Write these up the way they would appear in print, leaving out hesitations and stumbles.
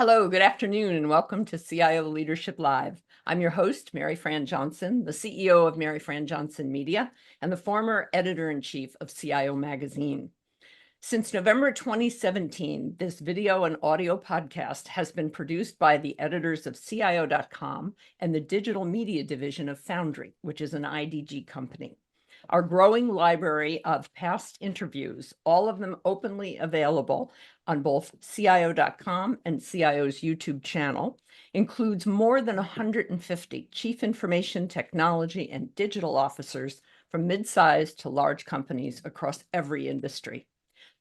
Hello, good afternoon, and welcome to CIO Leadership Live. I'm your host, Maryfran Johnson, the CEO of Maryfran Johnson Media and the former editor-in-chief of CIO Magazine. Since November 2017, this video and audio podcast has been produced by the editors of CIO.com and the digital media division of Foundry, which is an IDG company. Our growing library of past interviews, all of them openly available on both CIO.com and CIO's YouTube channel, includes more than 150 chief information technology and digital officers from mid-sized to large companies across every industry.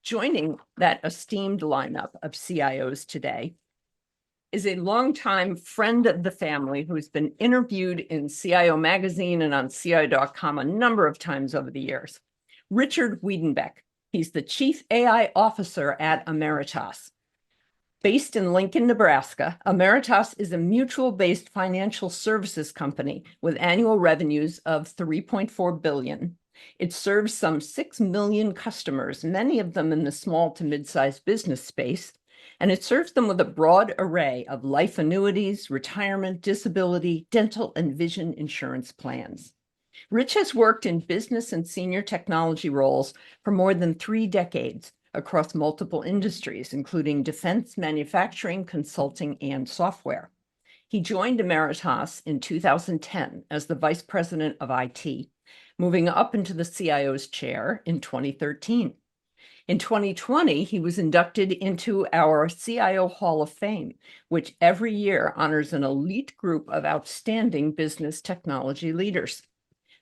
Joining that esteemed lineup of CIOs today is a longtime friend of the family who's been interviewed in CIO Magazine and on CIO.com a number of times over the years. Richard Wiedenbeck. He's the Chief AI Officer at Ameritas. Based in Lincoln, Nebraska, Ameritas is a mutual-based financial services company with annual revenues of $3.4 billion. It serves some 6 million customers, many of them in the small to mid-sized business space, and it serves them with a broad array of life annuities, retirement, disability, dental, and vision insurance plans. Rich has worked in business and senior technology roles for more than 3 decades across multiple industries, including defense, manufacturing, consulting, and software. He joined Ameritas in 2010 as the Vice President of IT, moving up into the CIO's chair in 2013. In 2020, he was inducted into our CIO Hall of Fame, which every year honors an elite group of outstanding business technology leaders.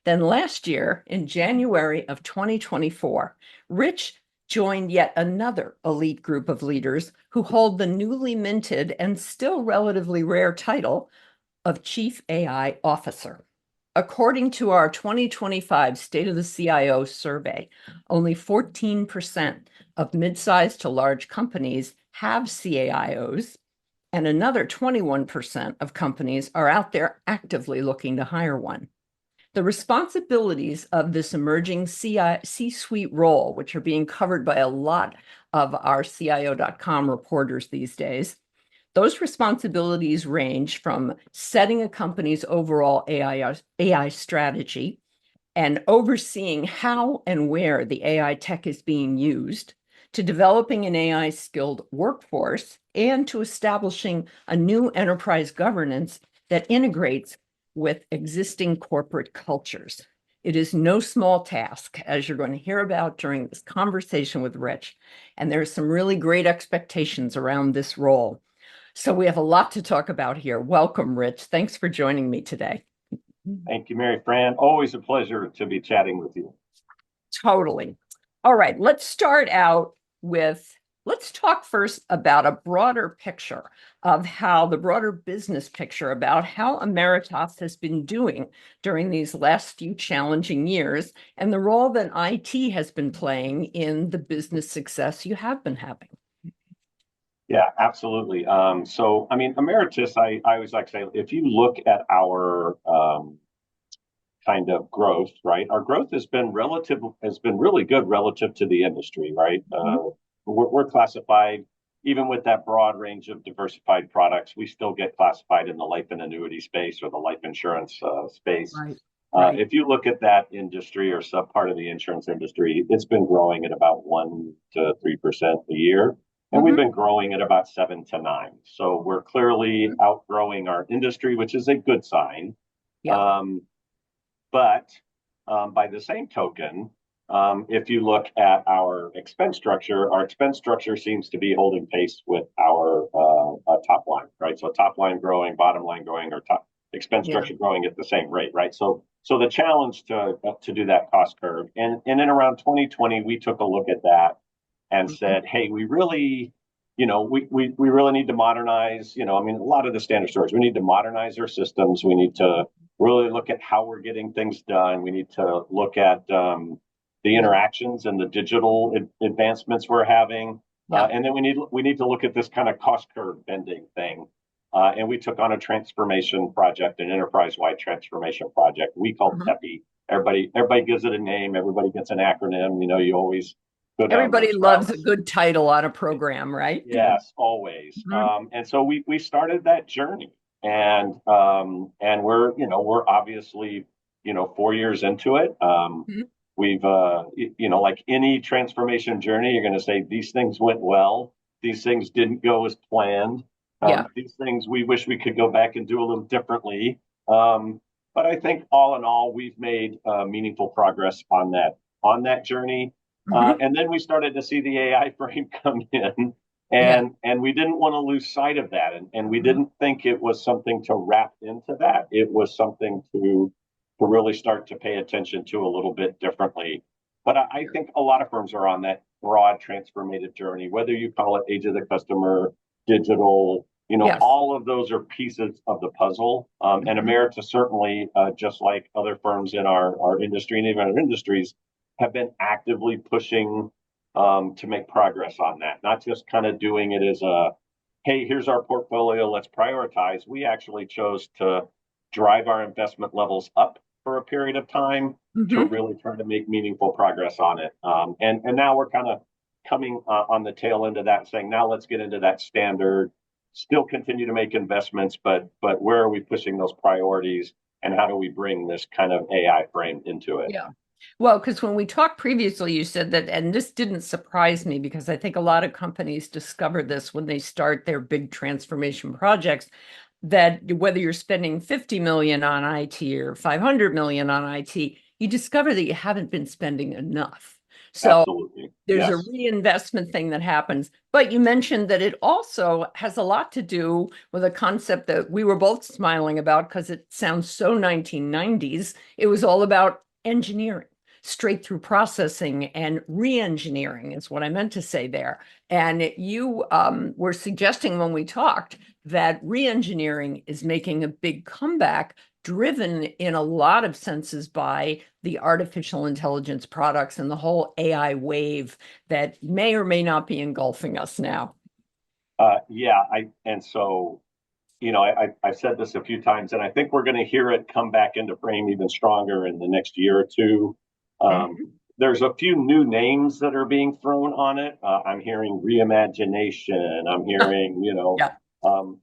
Then last year, in January of 2024, Rich joined yet another elite group of leaders who hold the newly minted and still relatively rare title of Chief AI Officer. According to our 2025 State of the CIO survey, only 14% of mid-sized to large companies have CAIOs, and another 21% of companies are out there actively looking to hire one. The responsibilities of this emerging C-suite role, which are being covered by a lot of our CIO.com reporters these days, those responsibilities range from setting a company's overall AI strategy and overseeing how and where the AI tech is being used, to developing an AI-skilled workforce, and to establishing a new enterprise governance that integrates with existing corporate cultures. It is no small task, as you're going to hear about during this conversation with Rich, and there's some really great expectations around this role. So we have a lot to talk about here. Welcome, Rich. Thanks for joining me today. Thank you, Maryfran. Always a pleasure to be chatting with you. Totally. All right, let's talk first about a broader picture of how the broader business picture about how Ameritas has been doing during these last few challenging years and the role that IT has been playing in the business success you have been having. Yeah, absolutely. Emeritus, I always like to say, if you look at our kind of growth, right? Our growth has been really good relative to the industry, right? We're classified, even with that broad range of diversified products, we still get classified in the life and annuity space or the life insurance space. Right. If you look at that industry or sub part of the insurance industry, it's been growing at about 1 to 3% a year. And we've been growing at about 7 to 9. So we're clearly outgrowing our industry, which is a good sign. Yeah. But by the same token, if you look at our expense structure seems to be holding pace with our top line, right? So top line growing, bottom line growing, or top expense structure growing at the same rate, right? So the challenge to do that cost curve, and in around 2020, we took a look at that and said, hey, we really need to modernize, a lot of the standard stores, we need to modernize our systems. We need to really look at how we're getting things done. We need to look at the interactions and the digital advancements we're having. And then we need to look at this kind of cost curve bending thing. And we took on a transformation project, an enterprise-wide transformation project we called TEPI. Everybody gives it a name. Everybody gets an acronym. You always go down Everybody those loves a routes. good title on a program, right? Yes, always. Mhm. And so we started that journey, and we're obviously 4 years into it. Mhm. We've like any transformation journey, you're going to say these things went well, these things didn't go as planned, Yeah. these things we wish we could go back and do a little differently. But I think all in all, we've made meaningful progress on that journey. Mhm. And then we started to see the AI frame come in, Yeah. and we didn't want to lose sight of that, and we Mhm. didn't think it was something to wrap into that. It was something to really start to pay attention to a little bit differently. But I think a lot of firms are on that broad transformative journey, whether you call it age of the customer, digital, Yes. all of those are pieces of the puzzle. And Mhm. Amerita certainly, just like other firms in our industry and even other industries, have been actively pushing to make progress on that, not just kind of doing it as a, hey, here's our portfolio, let's prioritize. We actually chose to drive our investment levels up for a period of time to Mhm. really try to make meaningful progress on it. And now we're kind of coming on the tail end of that, saying now let's get into that standard. Still continue to make investments, but where are we pushing those priorities, and how do we bring this kind of AI frame into it? Yeah. Well, because when we talked previously, you said that, and this didn't surprise me because I think a lot of companies discover this when they start their big transformation projects, that whether you're spending 50 million on IT or 500 million on IT, you discover that you haven't been spending enough. So Absolutely, there's a yes. reinvestment thing that happens. But you mentioned that it also has a lot to do with a concept that we were both smiling about because it sounds so 1990s. It was all about engineering, straight through processing, and re-engineering is what I meant to say there. And you were suggesting when we talked that re-engineering is making a big comeback, driven in a lot of senses by the artificial intelligence products and the whole AI wave that may or may not be engulfing us now. Yeah, and so I've said this a few times, and I think we're going to hear it come back into frame even stronger in the next year or two. Um, Mhm. there's a few new names that are being thrown on it. I'm hearing reimagination. I'm hearing, Yeah,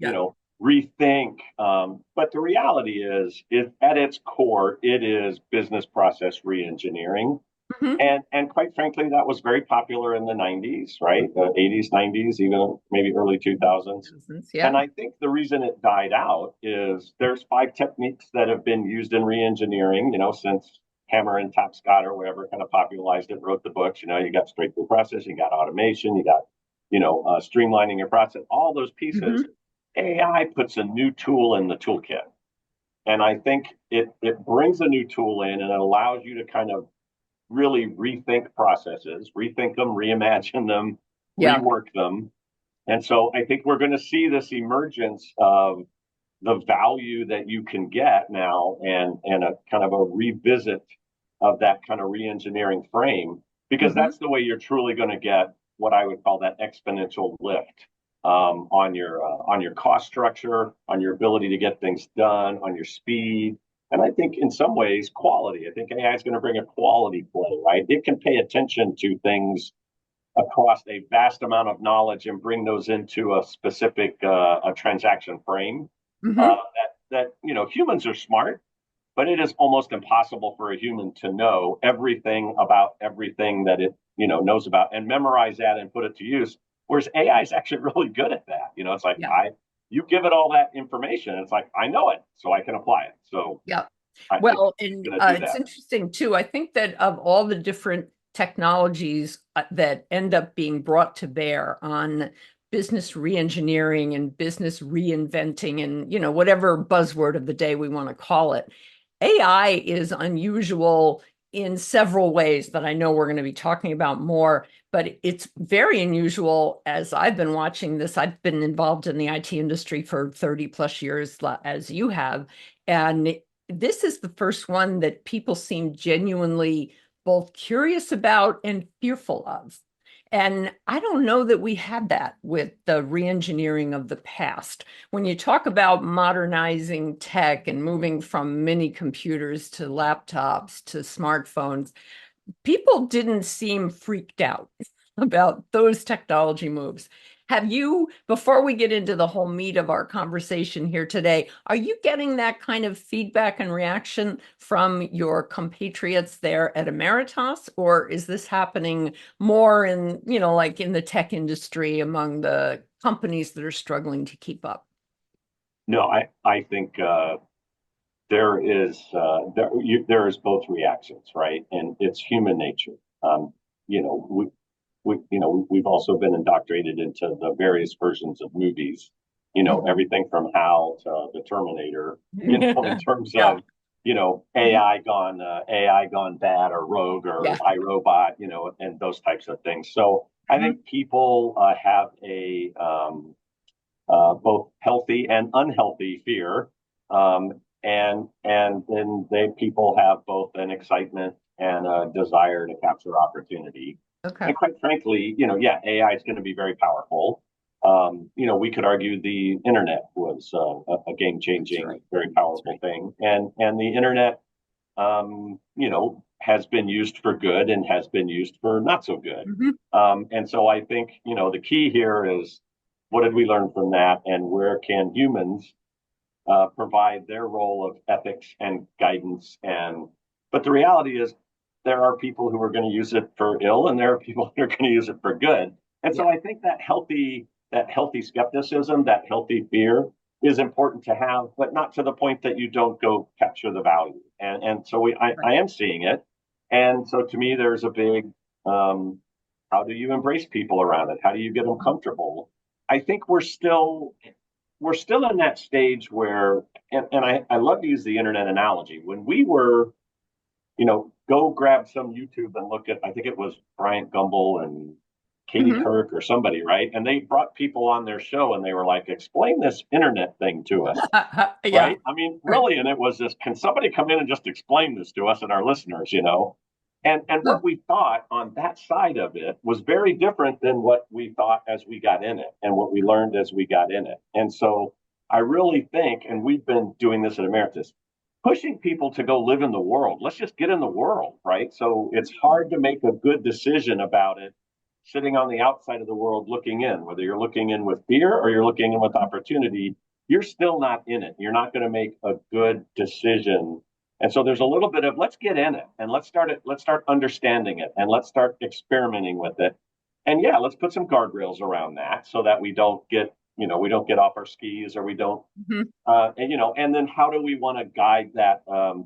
yeah. rethink. But the reality is, at its core, it is business process reengineering. Mhm. And quite frankly, that was very popular in the 90s, right? The 80s, 90s, even maybe early 2000s. Yeah. And I think the reason it died out is there's five techniques that have been used in reengineering, since Hammer and Top Scott or whatever kind of popularized it, wrote the books. You got straight through process, you got automation, you got, streamlining your process, all those pieces. Mhm. AI puts a new tool in the toolkit. And I think it brings a new tool in, and it allows you to kind of really rethink processes, rethink them, reimagine them, Yeah. rework them. And so I think we're going to see this emergence of the value that you can get now, and a kind of a revisit of that kind of reengineering frame, because Mhm. that's the way you're truly going to get what I would call that exponential lift on your cost structure, on your ability to get things done, on your speed, and I think in some ways quality. I think AI is going to bring a quality play, right? It can pay attention to things across a vast amount of knowledge and bring those into a specific a transaction frame. Mhm. That humans are smart, but it is almost impossible for a human to know everything about everything that it knows about and memorize that and put it to use. Whereas AI is actually really good at that. It's like Yeah. you give it all that information, it's like I know it, so I can apply it. So Yeah. I think Well, it's and going to do it's that. interesting too. I think that of all the different technologies that end up being brought to bear on business reengineering and business reinventing and, whatever buzzword of the day we want to call it, AI is unusual in several ways that I know we're going to be talking about more, but it's very unusual as I've been watching this. I've been involved in the IT industry for 30 plus years, as you have. And this is the first one that people seem genuinely both curious about and fearful of. And I don't know that we had that with the reengineering of the past. When you talk about modernizing tech and moving from mini computers to laptops to smartphones, people didn't seem freaked out about those technology moves. Have you, before we get into the whole meat of our conversation here today, are you getting that kind of feedback and reaction from your compatriots there at Ameritas, or is this happening more in, like in the tech industry among the companies that are struggling to keep up? No, I think there is both reactions, right? And it's human nature. You know, we've also been indoctrinated into the various versions of movies. Everything from HAL to the Terminator. In terms Yeah. of AI gone bad or rogue or Yeah. iRobot, and those types of things. So I Mhm. think people have a both healthy and unhealthy fear, and then people have both an excitement and a desire to capture opportunity. Okay. And quite frankly, yeah, AI is going to be very powerful. We could argue the internet was a That's game-changing, right. very That's powerful right. thing, and the internet, has been used for good and has been used for not so good. Mhm. And so I think, the key here is what did we learn from that and where can humans provide their role of ethics and guidance? But the reality is there are people who are going to use it for ill and there are people who are going to use it for good. And Yeah. so I think that healthy skepticism, that healthy fear is important to have, but not to the point that you don't go capture the value. And so Right. I am seeing it. And so to me, there's a big, how do you embrace people around it? How do you get them comfortable? I think we're still in that stage where, and I love to use the internet analogy. When we were, go grab some YouTube and look at, I think it was Bryant Gumbel and Katie Mhm. Couric or somebody, right? And they brought people on their show and they were like, explain this internet thing to us, Yeah. right? I mean, Right. really, and it was this, can somebody come in and just explain this to us and our listeners? And Huh. what we thought on that side of it was very different than what we thought as we got in it and what we learned as we got in it. And so I really think, and we've been doing this at Ameritas, pushing people to go live in the world. Let's just get in the world, right? So it's hard to make a good decision about it sitting on the outside of the world looking in, whether you're looking in with fear or you're looking in with opportunity, you're still not in it. You're not going to make a good decision. And so there's a little bit of let's get in it and let's start understanding it and let's start experimenting with it. And yeah, let's put some guardrails around that so that we don't get off our skis or we don't Mhm. and then how do we want to guide that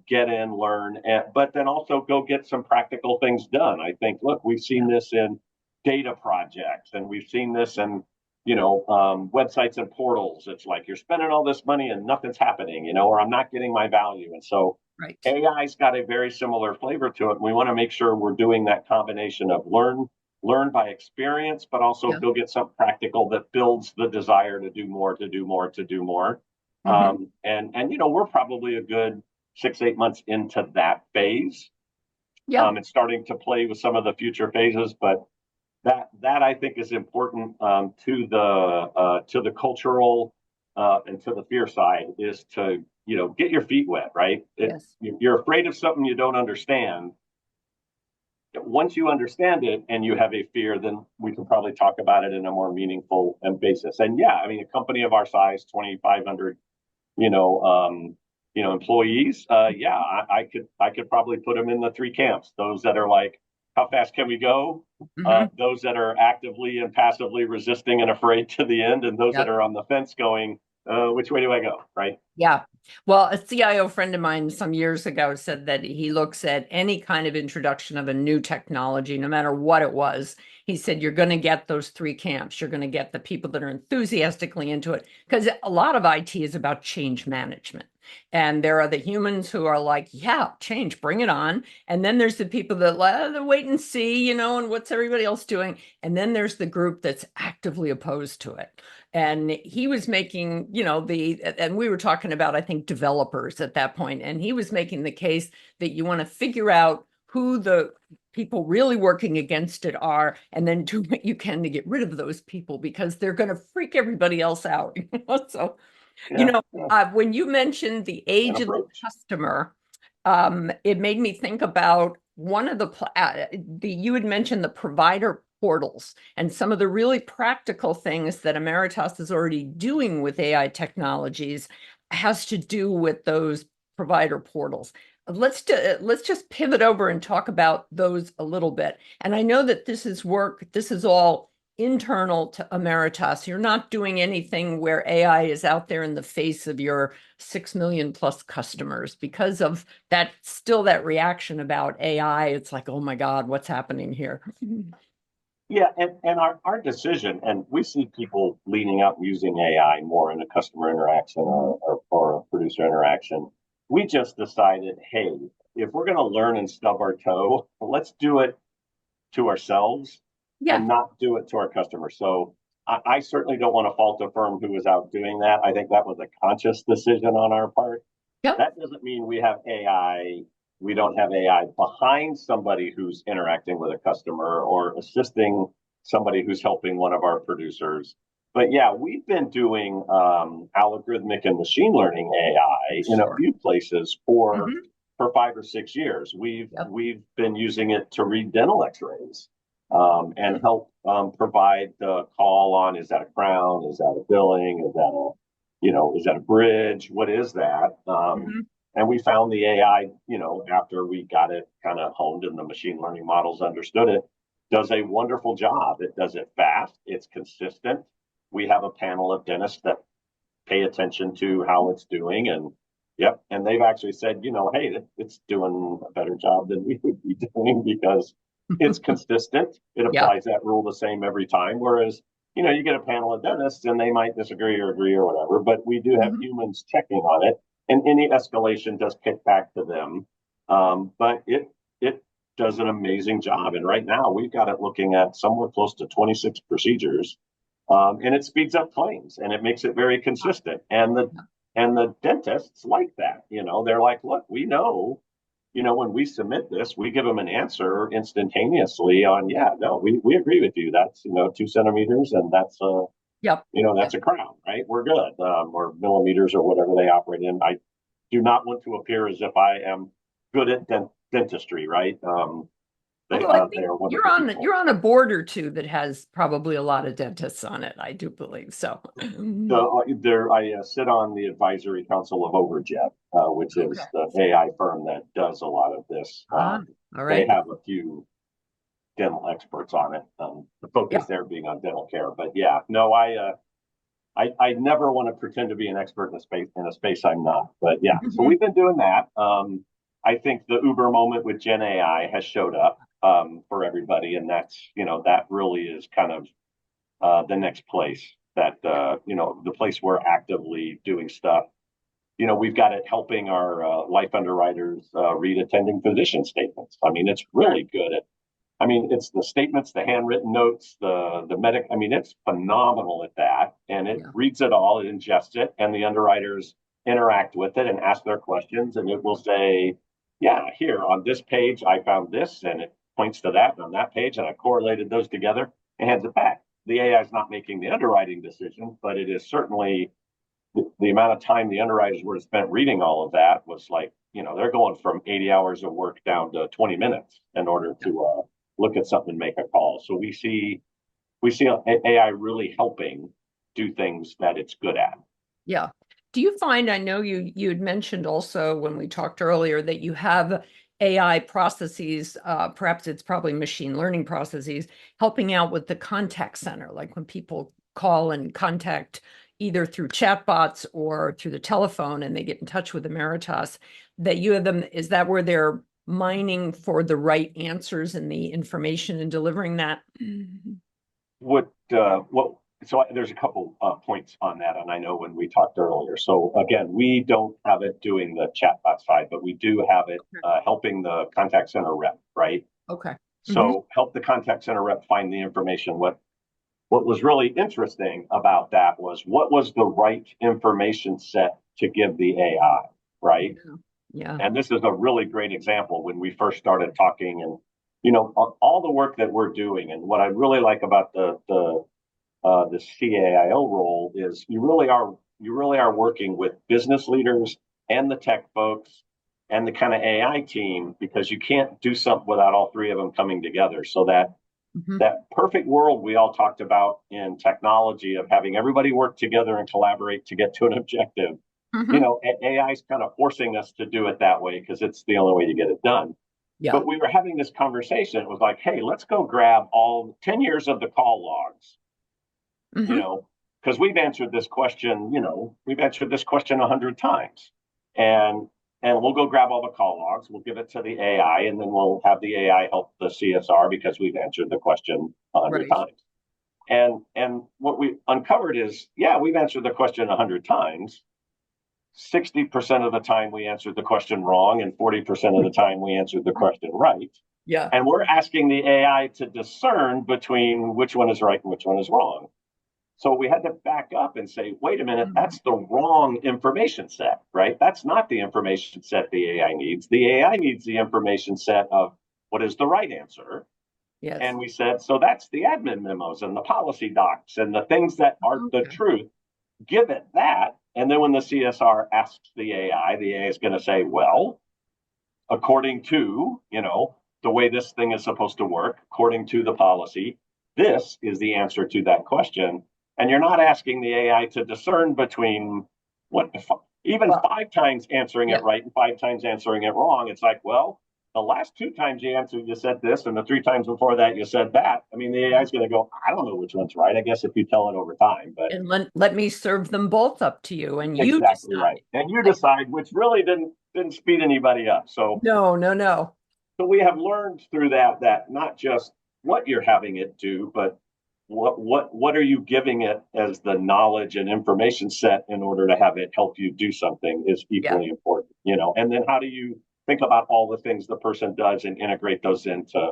get in, learn, but then also go get some practical things done? I think, look, we've seen Yeah. this in data projects and we've seen this in, websites and portals. It's like you're spending all this money and nothing's happening, or I'm not getting my value. And so Right. AI's got a very similar flavor to it. And we want to make sure we're doing that combination of learn by experience, but also Yeah. go get something practical that builds the desire to do more, to do more, to do more. Mhm. And we're probably a good 6, 8 months into that phase. Yeah. It's starting to play with some of the future phases, but that I think is important to the cultural and to the fear side is to get your feet wet, right? Yes. You're afraid of something you don't understand. Once you understand it and you have a fear, then we can probably talk about it in a more meaningful basis. And yeah, I mean, a company of our size, 2,500 employees. Yeah, I could probably put them in the three camps. Those that are like, how fast can we go? Mhm. Those that are actively and passively resisting and afraid to the end, and those that Yep. are on the fence going, which way do I go? Right? Yeah. Well, a CIO friend of mine some years ago said that he looks at any kind of introduction of a new technology, no matter what it was. He said, you're going to get those three camps. You're going to get the people that are enthusiastically into it, because a lot of IT is about change management. And there are the humans who are like, yeah, change, bring it on. And then there's the people that wait and see, and what's everybody else doing. And then there's the group that's actively opposed to it. And he was making, and we were talking about, I think, developers at that point, and he was making the case that you want to figure out who the people really working against it are, and then do what you can to get rid of those people because they're going to freak everybody else out. So, you Yeah, know, yeah, when you mentioned the an age of the approach. customer, it made me think about one of you had mentioned the provider portals and some of the really practical things that Ameritas is already doing with AI technologies has to do with those provider portals. Let's just pivot over and talk about those a little bit. And I know that this is all internal to Ameritas. You're not doing anything where AI is out there in the face of your 6 million plus customers because of that, still that reaction about AI. It's like, oh my God, what's happening here? Yeah, and our decision, and we see people leaning up using AI more in a customer interaction or a producer interaction. We just decided, hey, if we're going to learn and stub our toe, let's do it to ourselves Yeah. and not do it to our customers. So I certainly don't want to fault a firm who was out doing that. I think that was a conscious decision on our part. Yep. That doesn't mean we don't have AI behind somebody who's interacting with a customer or assisting somebody who's helping one of our producers. But yeah, we've been doing algorithmic and machine learning AI in a Sure. few places for Mhm. 5 or 6 years. Yep. We've been using it to read dental X-rays and help provide the call on, is that a crown, is that a billing, is that a bridge, what is that? Mhm. And we found the AI, after we got it kind of honed and the machine learning models understood it, does a wonderful job. It does it fast, it's consistent. We have a panel of dentists that pay attention to how it's doing. And yep, and they've actually said, hey, it's doing a better job than we would be doing because it's consistent. It Yeah. applies that rule the same every time. Whereas, you get a panel of dentists and they might disagree or agree or whatever, but we do have Mhm. humans checking on it, and any escalation does kick back to them. But it does an amazing job. And right now we've got it looking at somewhere close to 26 procedures, and it speeds up claims and it makes it very consistent. And the dentists like that. They're like, look, we know, when we submit this, we give them an answer instantaneously on, yeah, no, we agree with you. That's 2 centimeters, and Yep. that's a crown, right? We're good, or millimeters or whatever they operate in. I do not want to appear as if I am good at dentistry, right? They Although I they think are you're wonderful on people. you're on a board or two that has probably a lot of dentists on it. I do believe so. So I sit on the advisory council of Overjet, which Okay. is the AI firm that does a lot of this. Ah, all They right. have a few dental experts on it. The focus Yeah. there being on dental care, but yeah, no, I never want to pretend to be an expert in a space I'm not. But yeah, so Mhm. we've been doing that. I think the Uber moment with Gen AI has showed up for everybody, and that really is kind of the next place that the place we're actively doing stuff. We've got it helping our life underwriters read attending physician statements. I mean, it's really good at. I mean, it's the statements, the handwritten notes, the medic. I mean, it's phenomenal at that, and it Yeah. reads it all, it ingests it, and the underwriters interact with it and ask their questions, and it will say, "Yeah, here on this page, I found this, and it points to that, and on that page, and I correlated those together," and hands it back. The AI is not making the underwriting decision, but it is certainly the amount of time the underwriters would have spent reading all of that was like, they're going from 80 hours of work down to 20 minutes in order Yeah. to look at something and make a call. So we see AI really helping do things that it's good at. Yeah. Do you find, I know you had mentioned also when we talked earlier that you have AI processes, perhaps it's probably machine learning processes, helping out with the contact center, like when people call and contact either through chatbots or through the telephone and they get in touch with Ameritas, that you have them, is that where they're mining for the right answers and the information and delivering that? What so there's a couple points on that, and I know when we talked earlier. So again, we don't have it doing the chatbot side, but we do have it helping the contact center rep, right? Okay. Mhm. So help the contact center rep find the information. What was really interesting about that was what was the right information set to give the AI, right? Yeah. Yeah. And this is a really great example when we first started talking, and all the work that we're doing, and what I really like about the CAIO role is you really are working with business leaders and the tech folks and the kind of AI team, because you can't do something without all three of them coming together. So that perfect world we all talked about in technology of having everybody work together and collaborate to get to an objective, AI is kind of forcing us to do it that way because it's the only way to get it done. Yeah. But we were having this conversation. It was like, hey, let's go grab all 10 years of the call logs, because we've answered this question 100 times. And we'll go grab all the call logs, we'll give it to the AI, and then we'll have the AI help the CSR because we've answered the question 100 times. And what we uncovered is, yeah, we've answered the question 100 times. 60% of the time we answered the question wrong, and 40% of the time we answered the question right. Yeah. And we're asking the AI to discern between which one is right and which one is wrong. So we had to back up and say, wait a minute, that's the wrong information set, right? That's not the information set the AI needs. The AI needs the information set of what is the right answer. Yes. And we said, so that's the admin memos and the policy docs and the things that are the truth. Give it that. And then when the CSR asks the AI is going to say, well, according to, the way this thing is supposed to work, according to the policy, this is the answer to that question. And you're not asking the AI to discern between even 5 times answering it right and 5 times answering it wrong. It's like, well, the last 2 times you answered, you said this, and the 3 times before that, you said that. I mean, the AI is going to go, I don't know which one's right. I guess if you tell it over time, but let me serve them both up to you, and you exactly decide. Right, and you decide, which really didn't speed anybody up. So no. So we have learned through that not just what you're having it do, but what are you giving it as the knowledge and information set in order to have it help you do something is equally important, and then how do you think about all the things the person does and integrate those into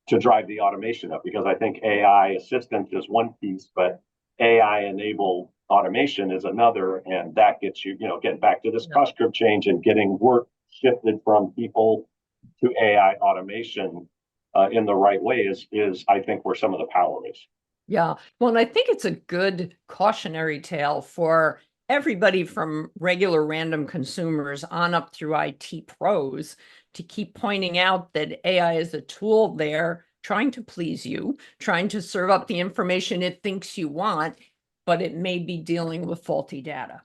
to drive the automation up? Because I think AI assistant is one piece, but AI enabled automation is another, and that gets you, getting back to this cost curve change and getting work shifted from people to AI automation in the right way is I think where some of the power is. Yeah. Well, and I think it's a good cautionary tale for everybody from regular random consumers on up through IT pros to keep pointing out that AI is a tool there trying to please you, trying to serve up the information it thinks you want, but it may be dealing with faulty data.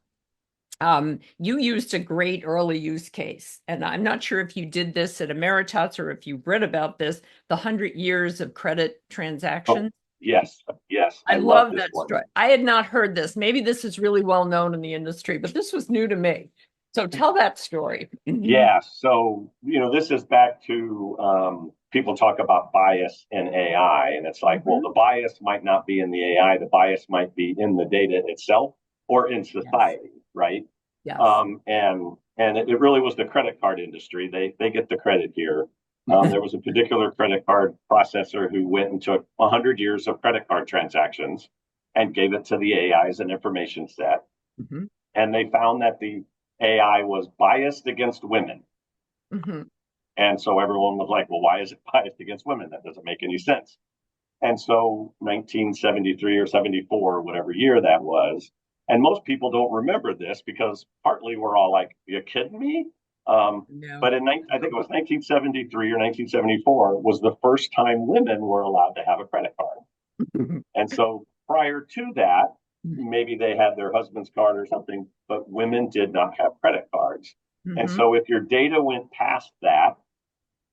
You used a great early use case, and I'm not sure if you did this at Ameritas or if you read about this, the 100 years of credit transactions. Yes. I love that story. I had not heard this. Maybe this is really well known in the industry, but this was new to me. So tell that story. Yeah. So, this is back to people talk about bias in AI, and it's like, well, the bias might not be in the AI, the bias might be in the data itself or in society, right? Yes. And it really was the credit card industry. They get the credit here. There was a particular credit card processor who went and took 100 years of credit card transactions and gave it to the AI as an information set. And they found that the AI was biased against women. And so everyone was like, well, why is it biased against women? That doesn't make any sense. And so 1973 or 74, whatever year that was, and most people don't remember this because partly we're all like, are you kidding me? No. But I think it was 1973 or 1974 was the first time women were allowed to have a credit card. And so prior to that, maybe they had their husband's card or something, but women did not have credit cards. And so if your data went past that,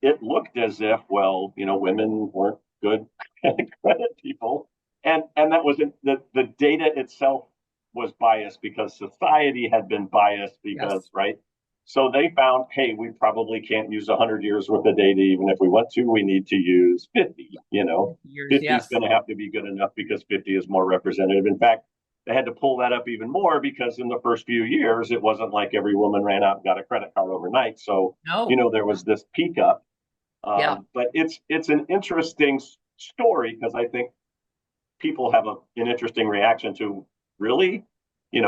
it looked as if, well, women weren't good credit people. And that was the data itself was biased because society had been biased because, right? So they found, hey, we probably can't use 100 years worth of data. Even if we want to, we need to use 50, 50 is going to have to be good enough because 50 is more representative. In fact, they had to pull that up even more because in the first few years, it wasn't like every woman ran out and got a credit card overnight. So, there was this peak up. But it's an interesting story because I think people have an interesting reaction to, really? When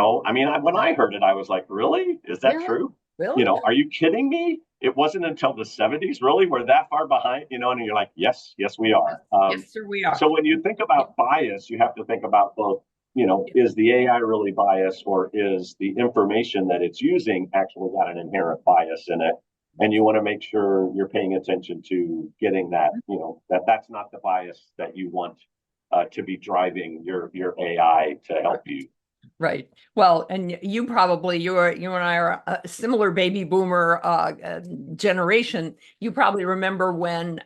I heard it, I was like, really? Is that true? Really? Are you kidding me? It wasn't until the 70s, really? We're that far behind, and you're like, yes, we are. Yes, sir, we are. So when you think about bias, you have to think about both, is the AI really biased or is the information that it's using actually got an inherent bias in it? and you want to make sure you're paying attention to getting that, that's not the bias that you want to be driving your AI to help you. Right. Well, and you probably you and I are a similar baby boomer generation. You probably remember when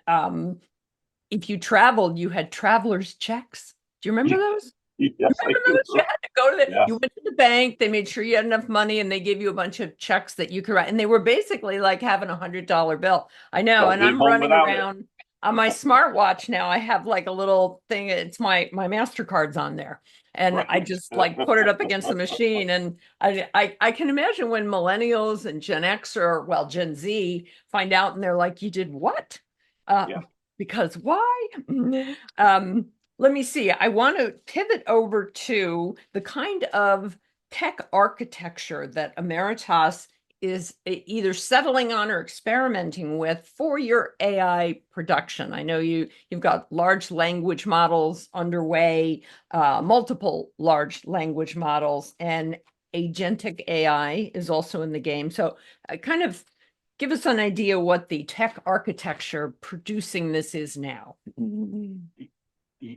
if you traveled, you had traveler's checks. Do you remember those? Yes, I Remember do. those? You had to go to you Yes. went to the bank, they made sure you had enough money, and they gave you a bunch of checks that you could write. And they were basically like having $100 bill. I know. Don't And leave I'm home running without it. around on my smartwatch now. I have like a little thing, it's my MasterCard's on there. And I Right. just like put it up against the machine. And I can imagine when millennials and Gen X or well, Gen Z find out and they're like, you did what? Yeah. Because why? Let me see. I want to pivot over to the kind of tech architecture that Ameritas is either settling on or experimenting with for your AI production. I know you've got large language models underway, multiple large language models, and agentic AI is also in the game. So, kind of give us an idea what the tech architecture producing this is now.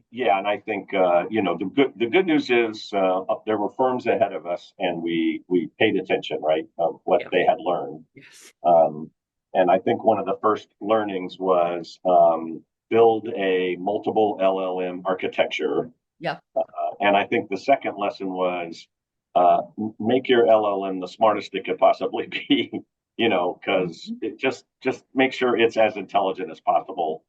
Yeah, and I think the good news is there were firms ahead of us, and we paid attention, right, of what Yeah. they had learned. Yes. Um, and I think one of the first learnings was build a multiple LLM architecture. Yeah. And I think the second lesson was make your LLM the smartest it could possibly be, because it just make sure it's as intelligent as possible.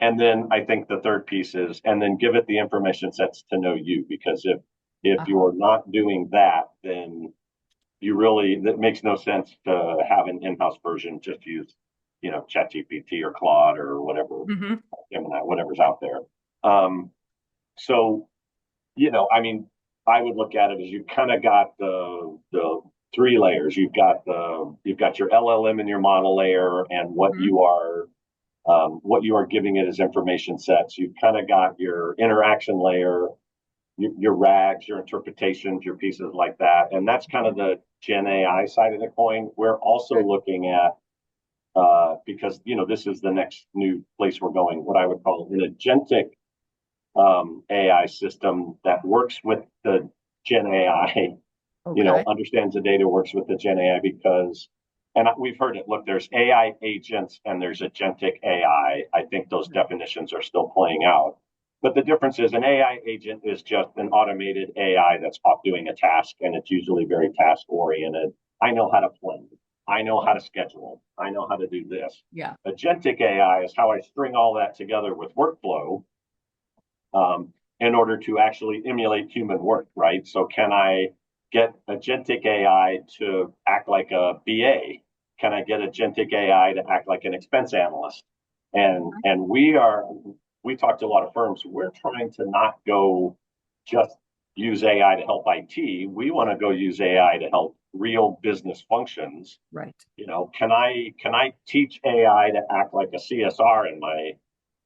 And then I think the third piece is, and then give it the information sets to know you, because if Uh-huh. you're not doing that, then that makes no sense to have an in-house version. Just use, ChatGPT or Claude or whatever, Mm-hmm. Gemini, whatever's out there. So I mean, I would look at it as you kind of got the three layers. You've got your LLM and your model layer, and Mm-hmm. what you are giving it as information sets. You've kind of got your interaction layer, your RAGs, your interpretations, your pieces like that, and that's kind of the Gen AI side of the coin. We're also Okay. looking at because this is the next new place we're going. What I would call an agentic AI system that works with the Gen AI, Okay. understands the data, works with the Gen AI because, and we've heard it. Look, there's AI agents and there's agentic AI. I think those definitions are still playing out. But the difference is an AI agent is just an automated AI that's off doing a task, and it's usually very task oriented. I know how to plan. I know how to schedule. I know how to do this. Yeah. Agentic AI is how I string all that together with workflow in order to actually emulate human work, right? So can I get agentic AI to act like a BA? Can I get agentic AI to act like an expense analyst? And we talk to a lot of firms. We're trying to not go just use AI to help IT. We want to go use AI to help real business functions. Right. Can I teach AI to act like a CSR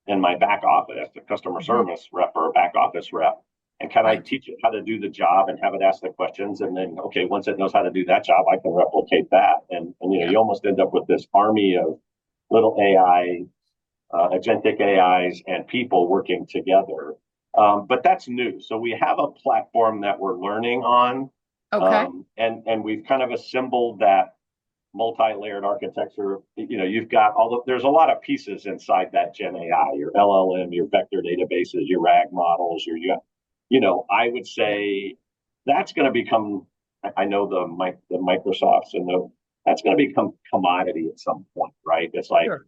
in my back office, a customer Mm-hmm. service rep or a back office rep? And can I Right. teach it how to do the job and have it ask the questions? And then, okay, once it knows how to do that job, I can replicate that. And Yeah. you almost end up with this army of little AI, agentic AIs, and people working together. But that's new. So we have a platform that we're learning on, Okay. and we've kind of assembled that multi-layered architecture. You've got there's a lot of pieces inside that Gen AI, your LLM, your vector databases, your RAG models, I would Yeah. say that's going to become, I know the Microsofts that's going to become commodity at some point, right? It's like, Sure.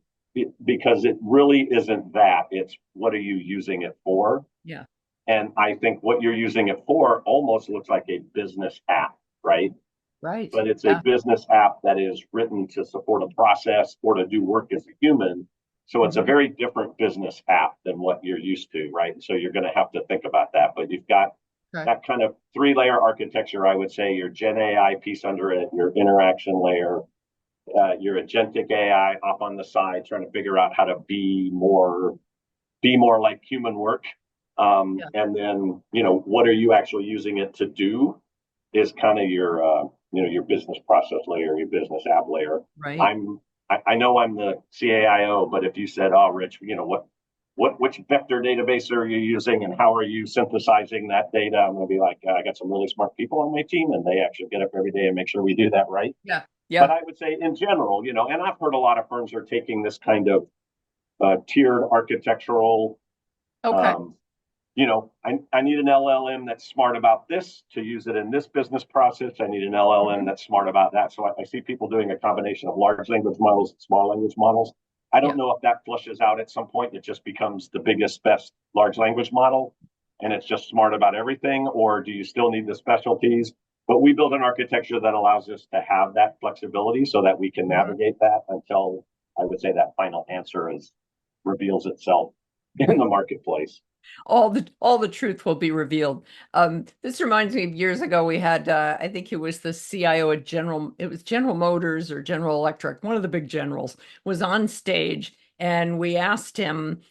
because it really isn't that, it's what are you using it for? Yeah. And I think what you're using it for almost looks like a business app, right? Right. But it's a Yeah. business app that is written to support a process or to do work as a human. So it's a Mm-hmm. very different business app than what you're used to, right? So you're going to have to think about that. But you've got Okay. that kind of three-layer architecture. I would say your Gen AI piece under it, your interaction layer, your agentic AI up on the side, trying to figure out how to be more like human work. Yeah. And then, what are you actually using it to do is kind of your business process layer, your business app layer. Right. I'm I know I'm the CAIO, but if you said, "Oh, Rich, which vector database are you using, and how are you synthesizing that data?" I'm going to be like, I got some really smart people on my team, and they actually get up every day and make sure we do that right. Yeah. But Yeah. I would say, in general, and I've heard a lot of firms are taking this kind of tiered architectural. Okay. Um, I need an LLM that's smart about this to use it in this business process. I need an LLM Mhm. that's smart about that. So I see people doing a combination of large language models and small language models. I Yeah. don't know if that flushes out at some point. It just becomes the biggest, best large language model, and it's just smart about everything. Or do you still need the specialties? But we build an architecture that allows us to have that flexibility so that we can Mhm. navigate that until I would say that final answer reveals itself in the marketplace. All the truth will be revealed. This reminds me of years ago we had I think it was the CIO at General Motors or General Electric, one of the big generals, was on stage and we asked him,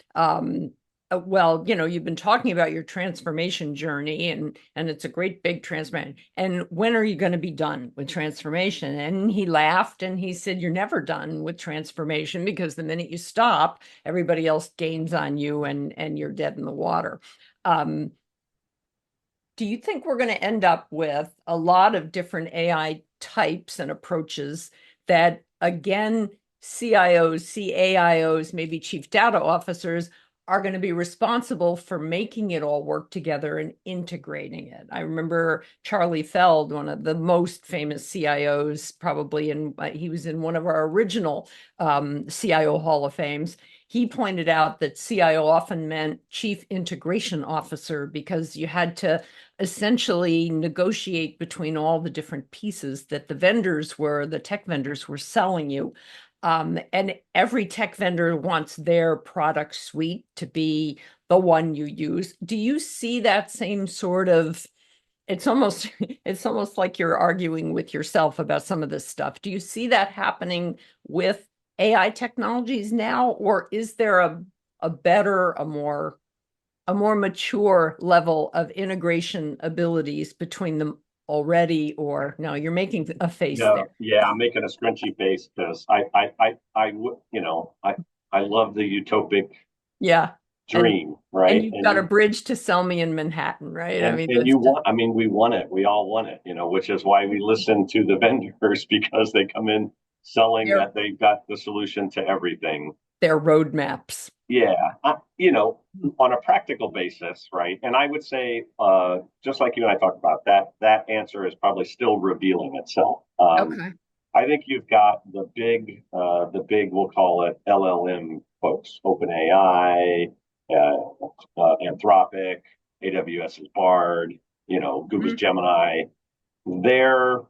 well, you've been talking about your transformation journey and it's a great big transformation. And when are you going to be done with transformation? And he laughed and he said, "You're never done with transformation because the minute you stop, everybody else gains on you and you're dead in the water." Um, do you think we're going to end up with a lot of different AI types and approaches that, again, CIOs, CAIOs, maybe chief data officers are going to be responsible for making it all work together and integrating it? I remember Charlie Feld, one of the most famous CIOs, probably, and he was in one of our original CIO Hall of Fames. He pointed out that CIO often meant chief integration officer because you had to essentially negotiate between all the different pieces that the tech vendors were selling you. And every tech vendor wants their product suite to be the one you use. Do you see that same sort of, it's almost it's almost like you're arguing with yourself about some of this stuff. Do you see that happening with AI technologies now, or is there a better, a more mature level of integration abilities between them already? Or no, you're making a face Yeah, there. yeah, I'm making a scrunchy face because I love the utopic Yeah. And dream, and right? you've got a bridge to sell me in Manhattan, right? I mean, And that's you just want, I mean, we want it. We all want it, which is why we listen to the vendors because they come in selling their that they've got the solution to everything. their roadmaps. Yeah, on a practical basis, right? And I would say, just like you and I talked about, that answer is probably still revealing itself. Okay. I think you've got the big, we'll call it LLM folks, OpenAI, Anthropic, AWS's Bard, Google's Mhm. Gemini. They're